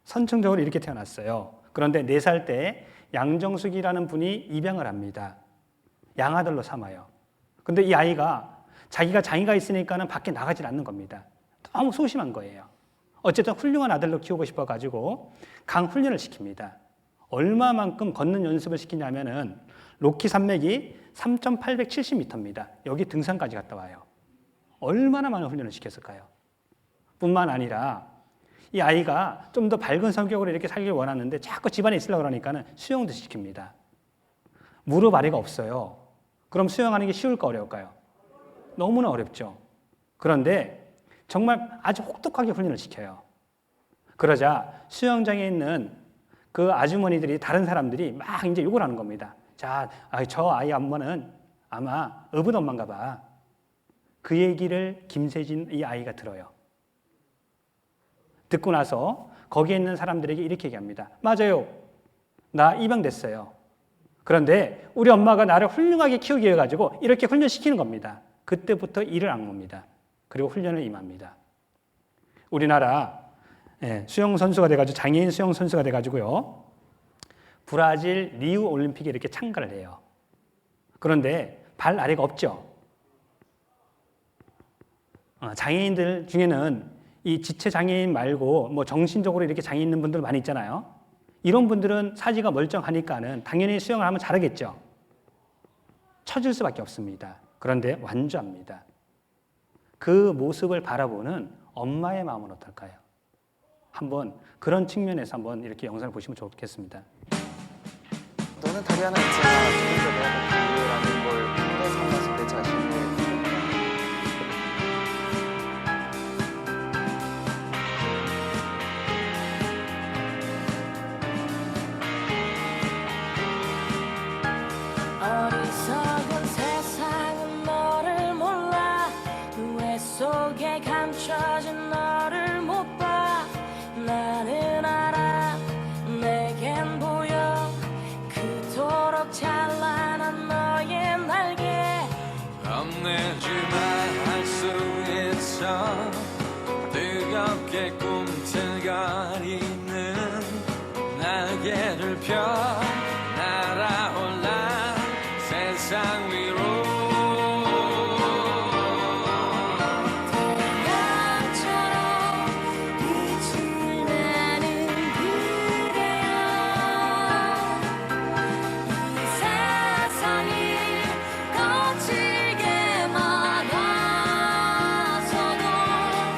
선천적으로 이렇게 태어났어요. 그런데 4살 때 양정숙이라는 분이 입양을 합니다. 양아들로 삼아요. 근데 이 아이가 자기가 장애가 있으니까는 밖에 나가질 않는 겁니다. 너무 소심한 거예요. 어쨌든 훌륭한 아들로 키우고 싶어가지고 강훈련을 시킵니다. 얼마만큼 걷는 연습을 시키냐면은 로키 산맥이 3,870m입니다. 여기 등산까지 갔다 와요. 얼마나 많은 훈련을 시켰을까요? 뿐만 아니라 이 아이가 좀 더 밝은 성격으로 이렇게 살길 원하는데 자꾸 집안에 있으려고 그러니까는 수영도 시킵니다. 무릎 아래가 없어요. 그럼 수영하는 게 쉬울까 어려울까요? 너무나 어렵죠. 그런데 정말 아주 혹독하게 훈련을 시켜요. 그러자 수영장에 있는 그 아주머니들이, 다른 사람들이 막 이제 욕을 하는 겁니다. 자, 저 아이 엄마는 아마 어분 엄마인가 봐. 그 얘기를 김세진 이 아이가 들어요. 듣고 나서 거기에 있는 사람들에게 이렇게 얘기합니다. 맞아요. 나 입양됐어요. 그런데 우리 엄마가 나를 훌륭하게 키우기 위해 가지고 이렇게 훈련시키는 겁니다. 그때부터 이를 악물입니다. 그리고 훈련을 임합니다. 우리나라 수영 선수가 돼가지고 장애인 수영 선수가 돼가지고요. 브라질 리우 올림픽에 이렇게 참가를 해요. 그런데 발 아래가 없죠. 장애인들 중에는 이 지체 장애인 말고 뭐 정신적으로 이렇게 장애 있는 분들 많이 있잖아요. 이런 분들은 사지가 멀쩡하니까는 당연히 수영을 하면 잘하겠죠. 처질 수밖에 없습니다. 그런데 완주합니다. 그 모습을 바라보는 엄마의 마음은 어떨까요? 한번 그런 측면에서 한번 이렇게 영상을 보시면 좋겠습니다. 너는 다리 하나 있잖아. 그러니까 내가 너 부유라는 걸 풍겨 삼아서 내 자신을 어리석은 세상은 너를 몰라 후회 속에 감춰진 너를 못 봐 나는 알아 내겐 보여 그토록 찬란한 너의 날개 겁내지만 할 수 있어 뜨겁게 꿈틀거리는 날개를 펴 날아올라 세상 위로 태양처럼 빛을 내는 그대여 이 세상이 거칠게 막아서도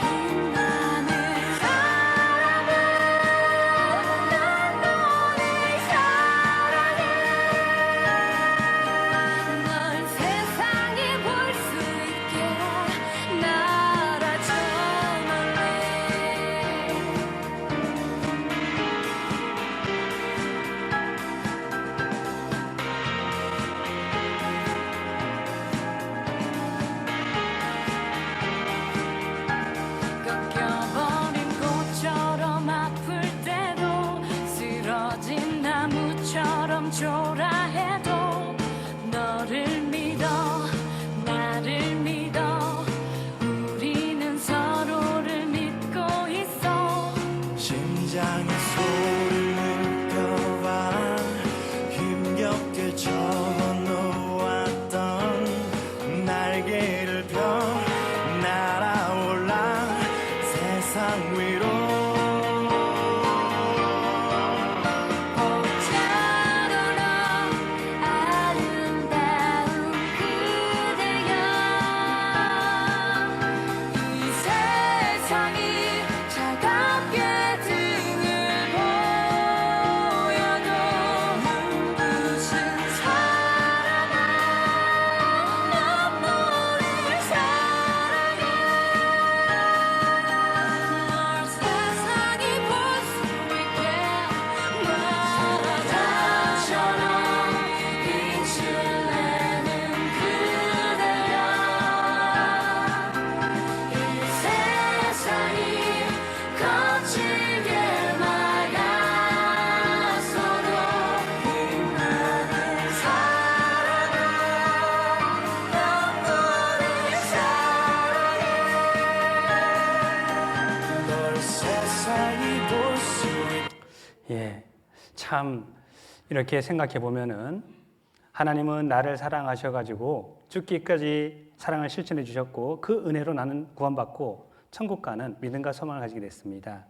빛나는 사랑은 난 너를 사랑해 널 세상에 볼 수 있게 날아줘 말래 꺾여버린 꽃처럼 아플 때도 쓰러진 나무처럼 초라해도 너를 믿어 나를 믿어 우리는 서로를 믿고 있어 심장의 소리를 느껴봐 힘겹게 접어놓았던 날개를 펴 날아올라 세상 위로 봄처럼 아름다운 그대여 이 세상이 차갑게 등을 보여도 눈부신 사랑아 난 너를 사랑해 널 세상이 볼 수 있게 바다처럼 빛을 내는 그대여 이 세상이 거칠게 막아서도 빛나는 사랑아 난 너를 사랑해 널 세상이 볼 수 예, 참 이렇게 생각해 보면은 하나님은 나를 사랑하셔가지고 죽기까지 사랑을 실천해 주셨고 그 은혜로 나는 구원받고 천국 가는 믿음과 소망을 가지게 됐습니다.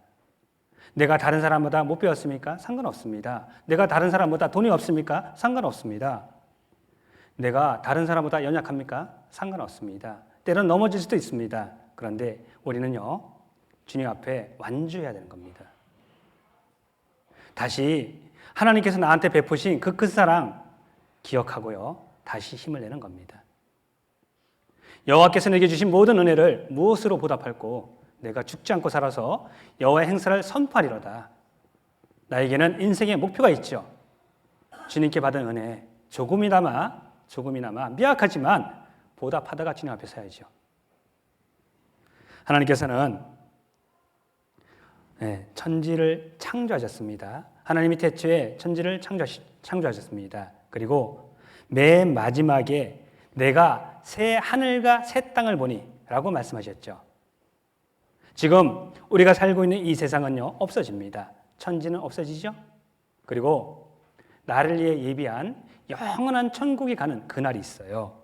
내가 다른 사람보다 못 배웠습니까? 상관없습니다. 내가 다른 사람보다 돈이 없습니까? 상관없습니다. 내가 다른 사람보다 연약합니까? 상관없습니다. 때론 넘어질 수도 있습니다. 그런데 우리는요, 주님 앞에 완주해야 되는 겁니다. 다시 하나님께서 나한테 베푸신 그 큰 사랑 기억하고요, 다시 힘을 내는 겁니다. 여호와께서 내게 주신 모든 은혜를 무엇으로 보답할꼬? 내가 죽지 않고 살아서 여호와의 행사를 선포하리로다. 나에게는 인생의 목표가 있죠. 주님께 받은 은혜 조금이나마 미약하지만 보답하다가 주님 앞에 서야죠. 하나님께서는 천지를 창조하셨습니다. 하나님이 태초에 천지를 창조하셨습니다. 그리고 맨 마지막에 내가 새 하늘과 새 땅을 보니 라고 말씀하셨죠. 지금 우리가 살고 있는 이 세상은요, 없어집니다. 천지는 없어지죠. 그리고 나를 위해 예비한 영원한 천국에 가는 그날이 있어요.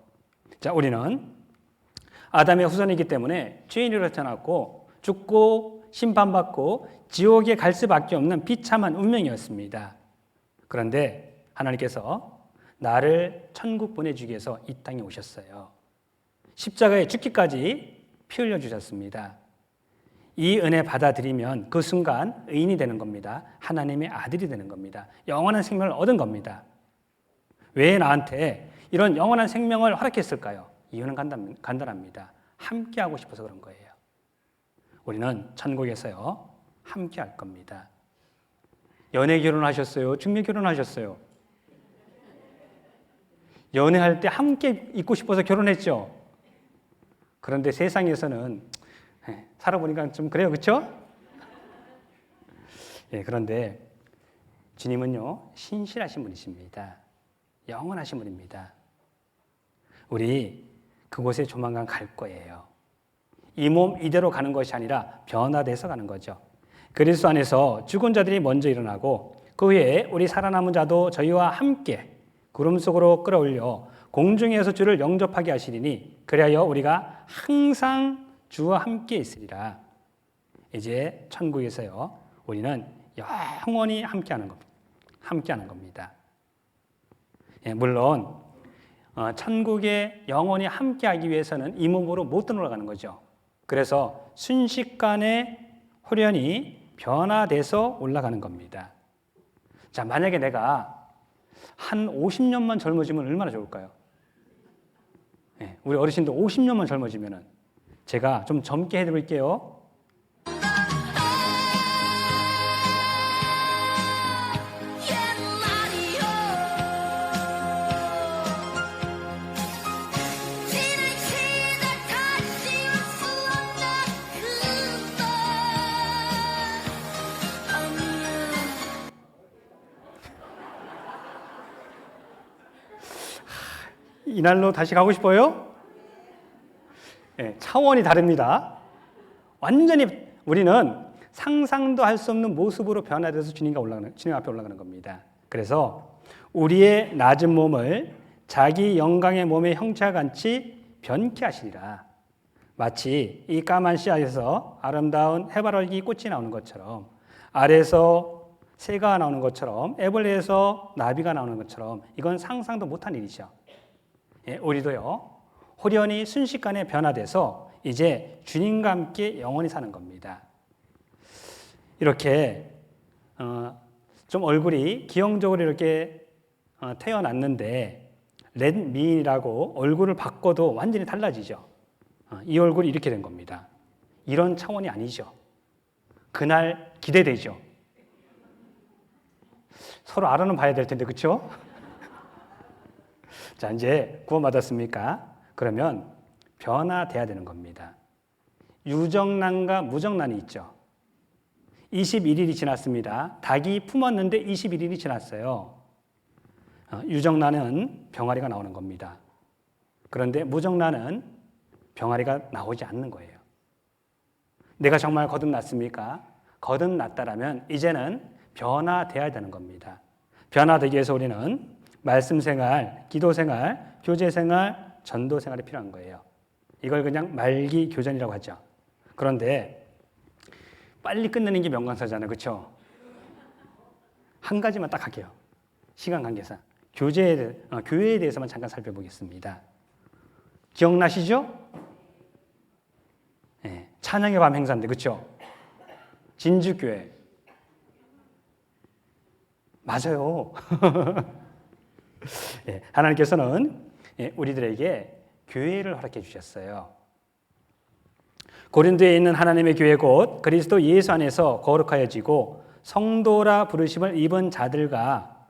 자, 우리는 아담의 후손이기 때문에 죄인으로 태어났고 죽고 심판받고 지옥에 갈 수밖에 없는 비참한 운명이었습니다. 그런데 하나님께서 나를 천국 보내주기 위해서 이 땅에 오셨어요. 십자가에 죽기까지 피 흘려주셨습니다. 이 은혜 받아들이면 그 순간 의인이 되는 겁니다. 하나님의 아들이 되는 겁니다. 영원한 생명을 얻은 겁니다. 왜 나한테 이런 영원한 생명을 허락했을까요? 이유는 간단합니다. 함께하고 싶어서 그런 거예요. 우리는 천국에서요, 함께할 겁니다. 연애 결혼하셨어요? 중매 결혼하셨어요? 연애할 때 함께 있고 싶어서 결혼했죠? 그런데 세상에서는 살아보니까 좀 그래요, 그렇죠? 예, 그런데 주님은요, 신실하신 분이십니다. 영원하신 분입니다. 우리 그곳에 조만간 갈 거예요. 이 몸 이대로 가는 것이 아니라 변화돼서 가는 거죠. 그리스도 안에서 죽은 자들이 먼저 일어나고 그 후에 우리 살아남은 자도 저희와 함께 구름 속으로 끌어올려 공중에서 주를 영접하게 하시리니 그리하여 우리가 항상 주와 함께 있으리라. 이제 천국에서요, 우리는 영원히 함께하는 겁니다. 예, 물론 천국에 영원히 함께하기 위해서는 이 몸으로 못 들어가는 거죠. 그래서 순식간에 호련히 변화돼서 올라가는 겁니다. 자, 만약에 내가 한 50년만 젊어지면 얼마나 좋을까요? 예, 우리 어르신들 50년만 젊어지면은 제가 좀 젊게 해드릴게요. 이날로 다시 가고 싶어요? 네, 차원이 다릅니다. 완전히 우리는 상상도 할 수 없는 모습으로 변화돼서 주님 앞에 올라가는 겁니다. 그래서 우리의 낮은 몸을 자기 영광의 몸의 형체와 같이 변케 하시리라. 마치 이 까만 씨앗에서 아름다운 해바라기 꽃이 나오는 것처럼, 아래에서 새가 나오는 것처럼, 애벌레에서 나비가 나오는 것처럼, 이건 상상도 못한 일이죠. 예, 우리도요, 호련히 순식간에 변화돼서 이제 주님과 함께 영원히 사는 겁니다. 이렇게 좀 얼굴이 기형적으로 이렇게 태어났는데 렛미인이라고 얼굴을 바꿔도 완전히 달라지죠. 이 얼굴이 이렇게 된 겁니다. 이런 차원이 아니죠. 그날 기대되죠. 서로 알아는 봐야 될 텐데, 그렇죠? 자, 이제 구원받았습니까? 그러면 변화돼야 되는 겁니다. 유정란과 무정란이 있죠. 21일이 지났습니다. 닭이 품었는데 21일이 지났어요. 유정란은 병아리가 나오는 겁니다. 그런데 무정란은 병아리가 나오지 않는 거예요. 내가 정말 거듭났습니까? 거듭났다라면 이제는 변화돼야 되는 겁니다. 변화되기 위해서 우리는 말씀 생활, 기도 생활, 교제 생활, 전도 생활이 필요한 거예요. 이걸 그냥 말기 교전이라고 하죠. 그런데 빨리 끝내는 게 명강사잖아요, 그렇죠? 한 가지만 딱 할게요. 시간 관계상 교회에 대해서만 잠깐 살펴보겠습니다. 기억나시죠? 네, 찬양의 밤 행사인데, 그렇죠? 진주교회 맞아요. 예, 하나님께서는 우리들에게 교회를 허락해 주셨어요. 고린도에 있는 하나님의 교회 곧 그리스도 예수 안에서 거룩하여지고 성도라 부르심을 입은 자들과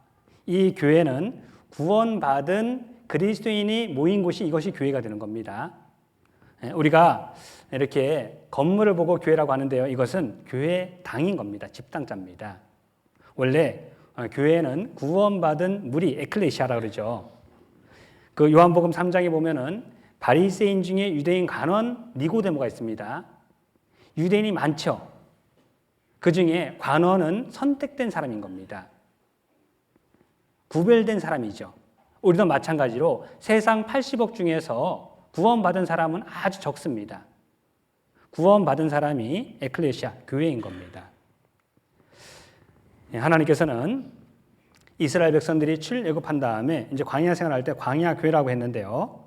이 교회는 구원받은 그리스도인이 모인 곳이 이것이 교회가 되는 겁니다. 우리가 이렇게 건물을 보고 교회라고 하는데요. 이것은 교회 당인 겁니다. 집당자입니다. 원래 교회는 구원받은 무리, 에클레시아라고 그러죠. 그 요한복음 3장에 보면은 바리새인 중에 유대인 관원 니고데모가 있습니다. 유대인이 많죠. 그 중에 관원은 선택된 사람인 겁니다. 구별된 사람이죠. 우리도 마찬가지로 세상 80억 중에서 구원받은 사람은 아주 적습니다. 구원받은 사람이 에클레시아, 교회인 겁니다. 하나님께서는 이스라엘 백성들이 출애굽한 다음에 이제 광야 생활할 때 광야 교회라고 했는데요.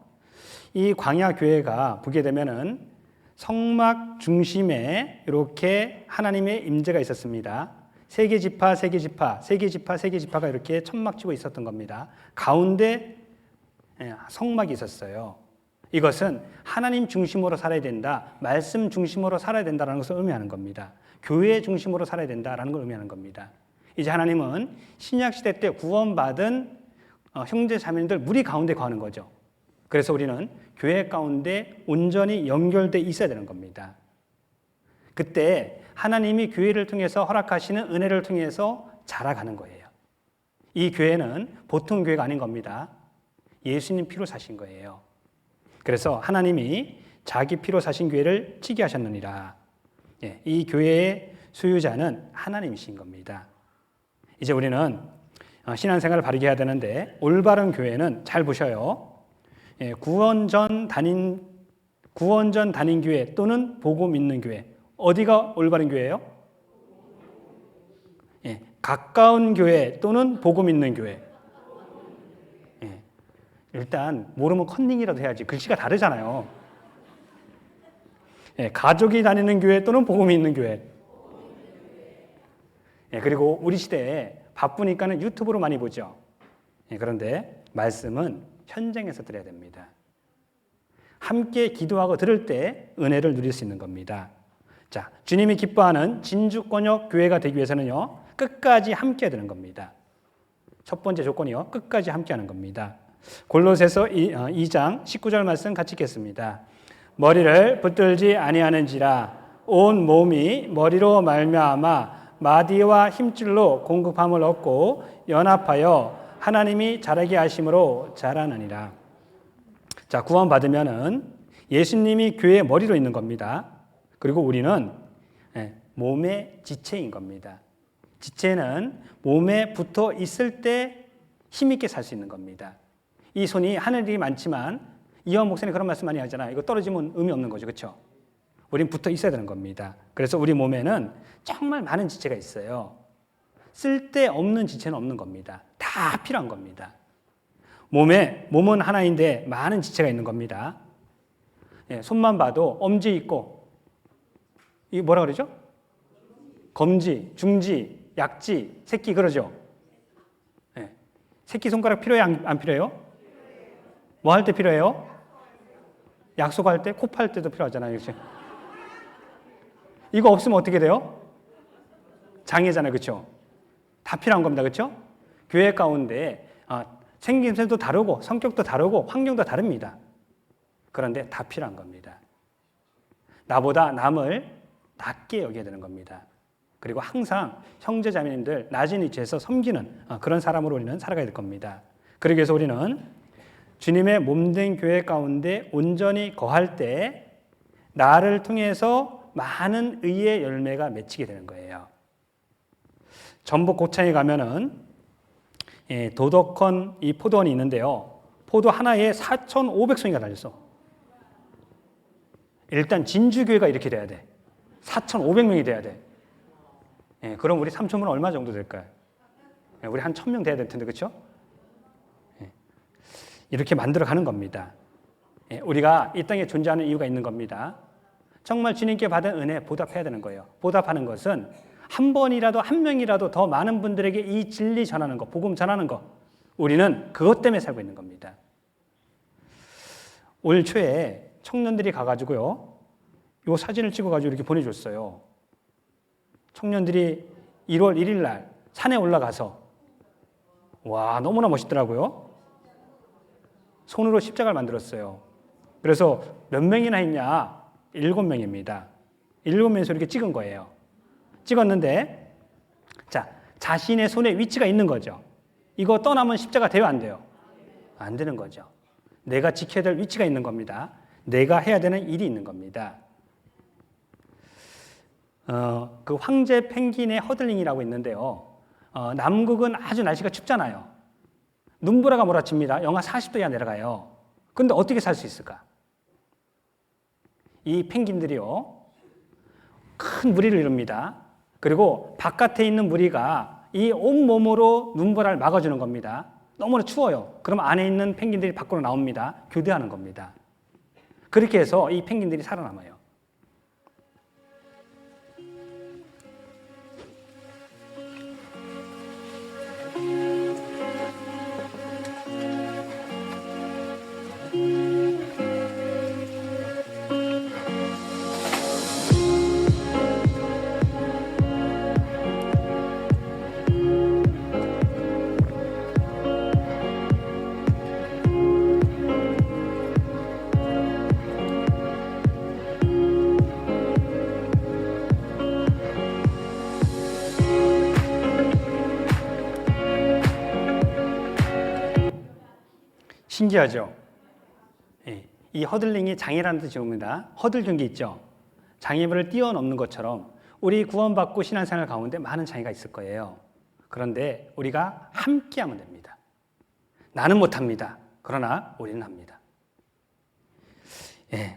이 광야 교회가 보게 되면은 성막 중심에 이렇게 하나님의 임재가 있었습니다. 세 개 지파, 세 개 지파, 세 개 지파, 세 개 지파가 이렇게 천막 치고 있었던 겁니다. 가운데 성막이 있었어요. 이것은 하나님 중심으로 살아야 된다, 말씀 중심으로 살아야 된다는 것을 의미하는 겁니다. 교회 중심으로 살아야 된다는 걸 의미하는 겁니다. 이제 하나님은 신약시대 때 구원받은 형제 자매님들 무리 가운데 거하는 거죠. 그래서 우리는 교회 가운데 온전히 연결되어 있어야 되는 겁니다. 그때 하나님이 교회를 통해서 허락하시는 은혜를 통해서 자라가는 거예요. 이 교회는 보통 교회가 아닌 겁니다. 예수님 피로 사신 거예요. 그래서 하나님이 자기 피로 사신 교회를 치게 하셨느니라. 이 교회의 소유자는 하나님이신 겁니다. 이제 우리는 신앙생활을 바르게 해야 되는데 올바른 교회는 잘 보셔요. 구원전 단임 교회 또는 복음 있는 교회. 어디가 올바른 교회예요? 가까운 교회 또는 복음 있는 교회. 일단 모르면 컨닝이라도 해야지. 글씨가 다르잖아요. 가족이 다니는 교회 또는 복음이 있는 교회. 그리고 우리 시대에 바쁘니까는 유튜브로 많이 보죠. 그런데 말씀은 현장에서 들어야 됩니다. 함께 기도하고 들을 때 은혜를 누릴 수 있는 겁니다. 자, 주님이 기뻐하는 진주권역 교회가 되기 위해서는요, 끝까지 함께 해야 되는 겁니다. 첫 번째 조건이요, 끝까지 함께 하는 겁니다. 골로새서 2장 19절 말씀 같이 읽겠습니다. 머리를 붙들지 아니하는지라 온 몸이 머리로 말미암아 마디와 힘줄로 공급함을 얻고 연합하여 하나님이 자라게 하심으로 자라느니라. 자, 구원받으면은 예수님이 교회의 머리로 있는 겁니다. 그리고 우리는 몸의 지체인 겁니다. 지체는 몸에 붙어 있을 때 힘있게 살 수 있는 겁니다. 이 손이 하늘이 많지만 이현 목사님 그런 말씀 많이 하잖아요. 이거 떨어지면 의미 없는 거죠. 그렇죠? 우린 붙어 있어야 되는 겁니다. 그래서 우리 몸에는 정말 많은 지체가 있어요. 쓸데없는 지체는 없는 겁니다. 다 필요한 겁니다. 몸은 하나인데 많은 지체가 있는 겁니다. 손만 봐도 엄지 있고, 이게 뭐라 그러죠? 검지, 중지, 약지, 새끼 그러죠? 새끼 손가락 필요해요? 안 필요해요? 뭐 할 때 필요해요? 약속할 때, 코 팔 때도 필요하잖아요. 그렇죠? 이거 없으면 어떻게 돼요? 장애잖아요. 그렇죠? 다 필요한 겁니다. 그렇죠? 교회 가운데 생김새도 다르고 성격도 다르고 환경도 다릅니다. 그런데 다 필요한 겁니다. 나보다 남을 낮게 여겨야 되는 겁니다. 그리고 항상 형제자매님들 낮은 위치에서 섬기는 그런 사람으로 우리는 살아가야 될 겁니다. 그러기 위해서 우리는 주님의 몸된 교회 가운데 온전히 거할 때 나를 통해서 많은 의의 열매가 맺히게 되는 거예요. 전북 고창에 가면은 도덕헌 이 포도원이 있는데요. 포도 하나에 4,500송이가 달렸어. 일단 진주교회가 이렇게 돼야 돼. 4,500명이 돼야 돼. 그럼 우리 삼촌은 얼마 정도 될까요? 우리 한 1,000명 돼야 될 텐데, 그렇죠? 이렇게 만들어가는 겁니다. 우리가 이 땅에 존재하는 이유가 있는 겁니다. 정말 주님께 받은 은혜 보답해야 되는 거예요. 보답하는 것은 한 번이라도 한 명이라도 더 많은 분들에게 이 진리 전하는 거, 복음 전하는 거, 우리는 그것 때문에 살고 있는 겁니다. 올 초에 청년들이 가가지고요, 이 사진을 찍어가지고 이렇게 보내줬어요. 청년들이 1월 1일 날 산에 올라가서, 와, 너무나 멋있더라고요. 손으로 십자가를 만들었어요. 그래서 몇 명이나 했냐? 7명입니다. 7명에서 이렇게 찍은 거예요. 찍었는데, 자, 자신의 손에 위치가 있는 거죠. 이거 떠나면 십자가 돼요, 안 돼요? 안 되는 거죠. 내가 지켜야 될 위치가 있는 겁니다. 내가 해야 되는 일이 있는 겁니다. 그 황제 펭귄의 허들링이라고 있는데요. 남극은 아주 날씨가 춥잖아요. 눈보라가 몰아칩니다. 영하 40도 이하 내려가요. 그런데 어떻게 살 수 있을까? 이 펭귄들이요, 큰 무리를 이룹니다. 그리고 바깥에 있는 무리가 이 온몸으로 눈보라를 막아주는 겁니다. 너무나 추워요. 그럼 안에 있는 펭귄들이 밖으로 나옵니다. 교대하는 겁니다. 그렇게 해서 이 펭귄들이 살아남아요. 신기하죠? 이 허들링이 장애라는 뜻이 옵니다. 허들 경기 있죠? 장애물을 뛰어넘는 것처럼 우리 구원받고 신앙생활 가운데 많은 장애가 있을 거예요. 그런데 우리가 함께하면 됩니다. 나는 못합니다. 그러나 우리는 합니다.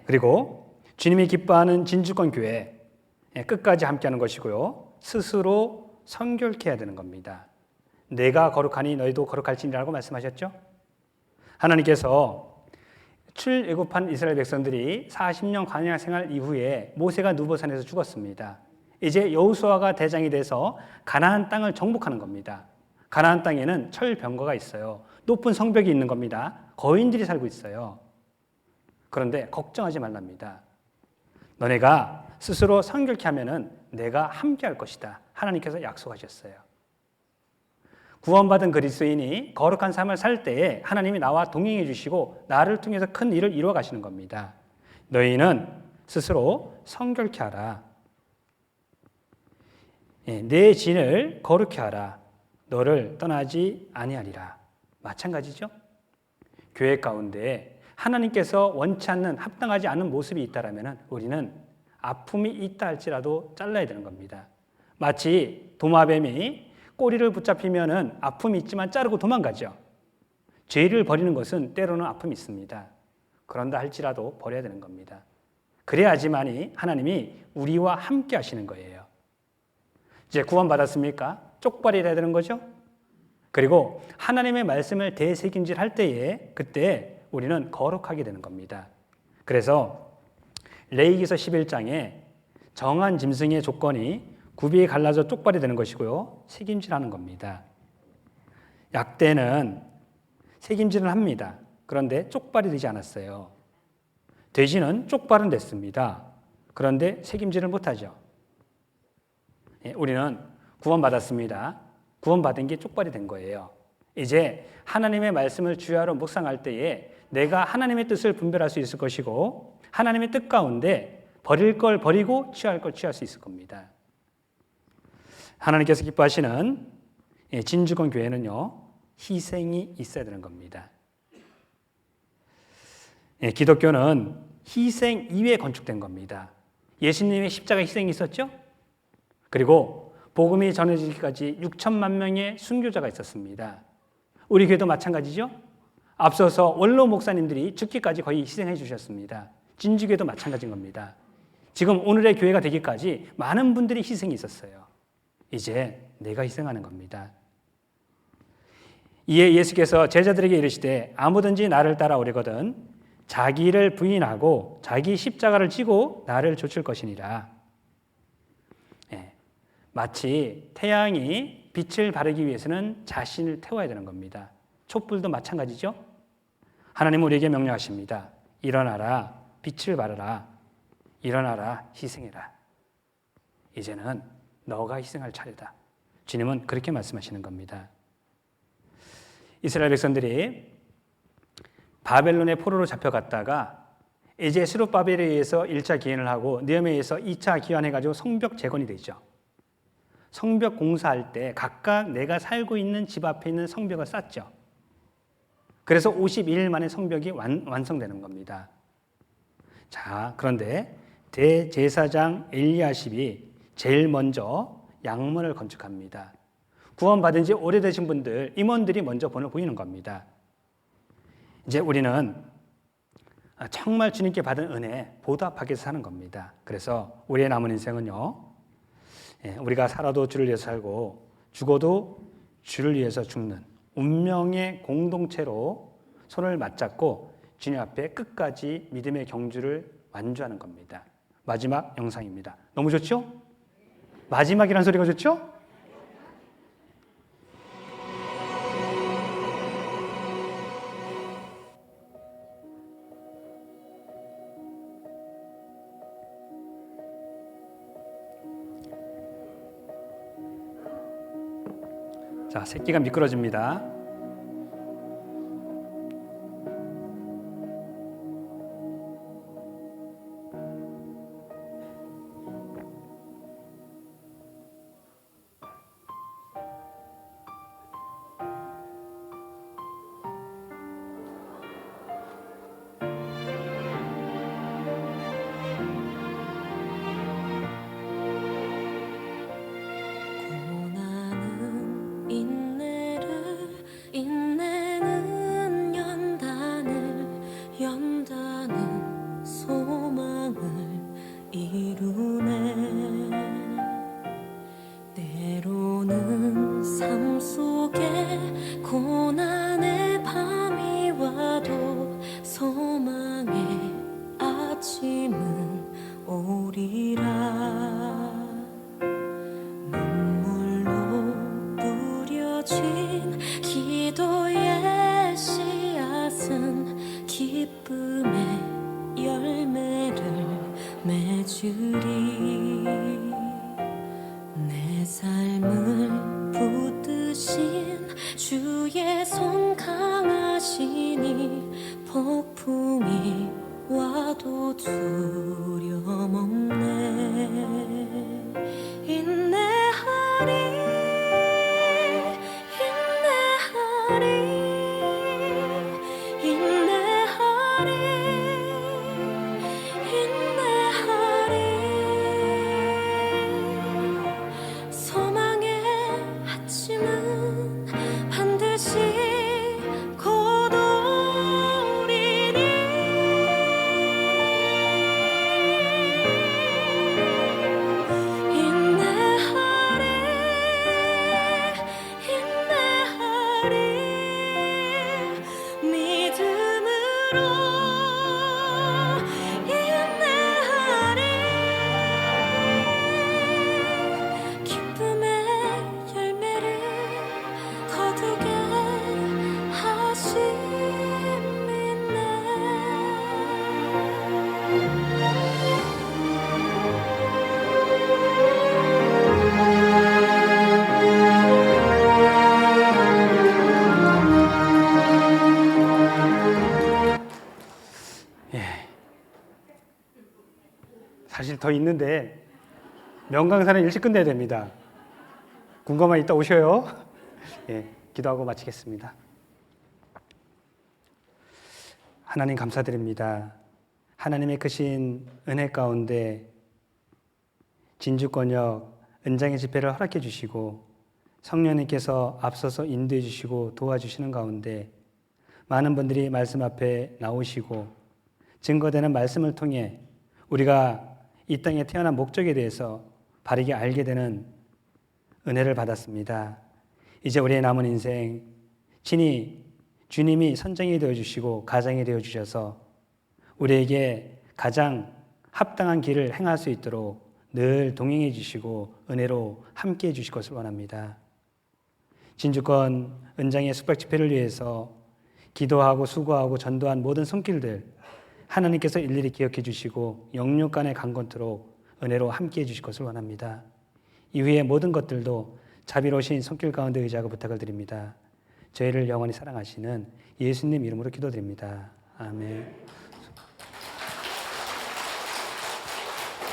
그리고 주님이 기뻐하는 진주권 교회, 끝까지 함께하는 것이고요. 스스로 성결케 해야 되는 겁니다. 내가 거룩하니 너희도 거룩할지니라고 말씀하셨죠? 하나님께서 출애굽한 이스라엘 백성들이 40년 광야 생활 이후에 모세가 누보산에서 죽었습니다. 이제 여호수아가 대장이 돼서 가나안 땅을 정복하는 겁니다. 가나안 땅에는 철병거가 있어요. 높은 성벽이 있는 겁니다. 거인들이 살고 있어요. 그런데 걱정하지 말랍니다. 너네가 스스로 성결케 하면은 내가 함께 할 것이다. 하나님께서 약속하셨어요. 구원받은 그리스도인이 거룩한 삶을 살 때에 하나님이 나와 동행해 주시고 나를 통해서 큰 일을 이루어 가시는 겁니다. 너희는 스스로 성결케 하라. 내 진을 거룩케 하라. 너를 떠나지 아니하리라. 마찬가지죠. 교회 가운데 하나님께서 원치 않는 합당하지 않은 모습이 있다라면 우리는 아픔이 있다 할지라도 잘라야 되는 겁니다. 마치 도마뱀이 꼬리를 붙잡히면은 아픔이 있지만 자르고 도망가죠. 죄를 버리는 것은 때로는 아픔이 있습니다. 그런다 할지라도 버려야 되는 겁니다. 그래야지만이 하나님이 우리와 함께 하시는 거예요. 이제 구원받았습니까? 쪽발이 돼야 되는 거죠. 그리고 하나님의 말씀을 대새김질 할 때에 그때 우리는 거룩하게 되는 겁니다. 그래서 레위기서 11장에 정한 짐승의 조건이 굽이 갈라져 쪽발이 되는 것이고요. 새김질하는 겁니다. 약대는 새김질을 합니다. 그런데 쪽발이 되지 않았어요. 돼지는 쪽발은 됐습니다. 그런데 새김질을 못하죠. 우리는 구원받았습니다. 구원받은 게 쪽발이 된 거예요. 이제 하나님의 말씀을 주야로 묵상할 때에 내가 하나님의 뜻을 분별할 수 있을 것이고 하나님의 뜻 가운데 버릴 걸 버리고 취할 걸 취할 수 있을 겁니다. 하나님께서 기뻐하시는 진주권 교회는요, 희생이 있어야 되는 겁니다. 기독교는 희생 이외에 건축된 겁니다. 예수님의 십자가 희생이 있었죠? 그리고 복음이 전해지기까지 6천만 명의 순교자가 있었습니다. 우리 교회도 마찬가지죠? 앞서서 원로 목사님들이 죽기까지 거의 희생해 주셨습니다. 진주교회도 마찬가지인 겁니다. 지금 오늘의 교회가 되기까지 많은 분들이 희생이 있었어요. 이제 내가 희생하는 겁니다. 이에 예수께서 제자들에게 이르시되 아무든지 나를 따라오려거든 자기를 부인하고 자기 십자가를 지고 나를 좇을 것이니라. 마치 태양이 빛을 바르기 위해서는 자신을 태워야 되는 겁니다. 촛불도 마찬가지죠. 하나님은 우리에게 명령하십니다. 일어나라, 빛을 발하라. 일어나라, 희생해라. 이제는 너가 희생할 차례다. 주님은 그렇게 말씀하시는 겁니다. 이스라엘 백성들이 바벨론의 포로로 잡혀갔다가 이제 스룹바벨에 의해서 1차 기원을 하고 느헤미야에 의해서 2차 기원해가지고 성벽 재건이 되죠. 성벽 공사할 때 각각 내가 살고 있는 집 앞에 있는 성벽을 쌓죠. 그래서 52일 만에 성벽이 완성되는 겁니다. 자, 그런데 대제사장 엘리야십이 제일 먼저 양문을 건축합니다. 구원받은 지 오래되신 분들, 임원들이 먼저 본을 보이는 겁니다. 이제 우리는 정말 주님께 받은 은혜에 보답하기 위해서 사는 겁니다. 그래서 우리의 남은 인생은요, 우리가 살아도 주를 위해서 살고 죽어도 주를 위해서 죽는 운명의 공동체로 손을 맞잡고 주님 앞에 끝까지 믿음의 경주를 완주하는 겁니다. 마지막 영상입니다. 너무 좋죠? 마지막이라는 소리가 좋죠? 자, 새끼가 미끄러집니다. 인내는 연다는 소망을 이루네. 때로는 삶 속에 고난의 밤이 와도 소망의 아침은 오리라. 눈물로 뿌려진 기도의 씨앗은 기쁨의 열매를 맺으리. 내 삶을 붙드신 주의 손 강하시니 폭풍이 와도 두려움 없네. 인내하리 소망의 아침은 반드시 곧 오리니. 사실 더 있는데 명강사는 일찍 끝내야 됩니다. 궁금하면 이따 오셔요. 예, 기도하고 마치겠습니다. 하나님 감사드립니다. 하나님의 크신 은혜 가운데 진주권역 은장의 집회를 허락해 주시고 성령님께서 앞서서 인도해 주시고 도와주시는 가운데 많은 분들이 말씀 앞에 나오시고 증거되는 말씀을 통해 우리가 이 땅에 태어난 목적에 대해서 바르게 알게 되는 은혜를 받았습니다. 이제 우리의 남은 인생 친히 주님이 선장이 되어주시고 가장이 되어주셔서 우리에게 가장 합당한 길을 행할 수 있도록 늘 동행해 주시고 은혜로 함께 해 주실 것을 원합니다. 진주권 은장의 숙박 집회를 위해서 기도하고 수고하고 전도한 모든 손길들 하나님께서 일일이 기억해 주시고 영육간에 강건토록 은혜로 함께 해 주실 것을 원합니다. 이후의 모든 것들도 자비로우신 손길 가운데 의지하고 부탁을 드립니다. 저희를 영원히 사랑하시는 예수님 이름으로 기도드립니다. 아멘.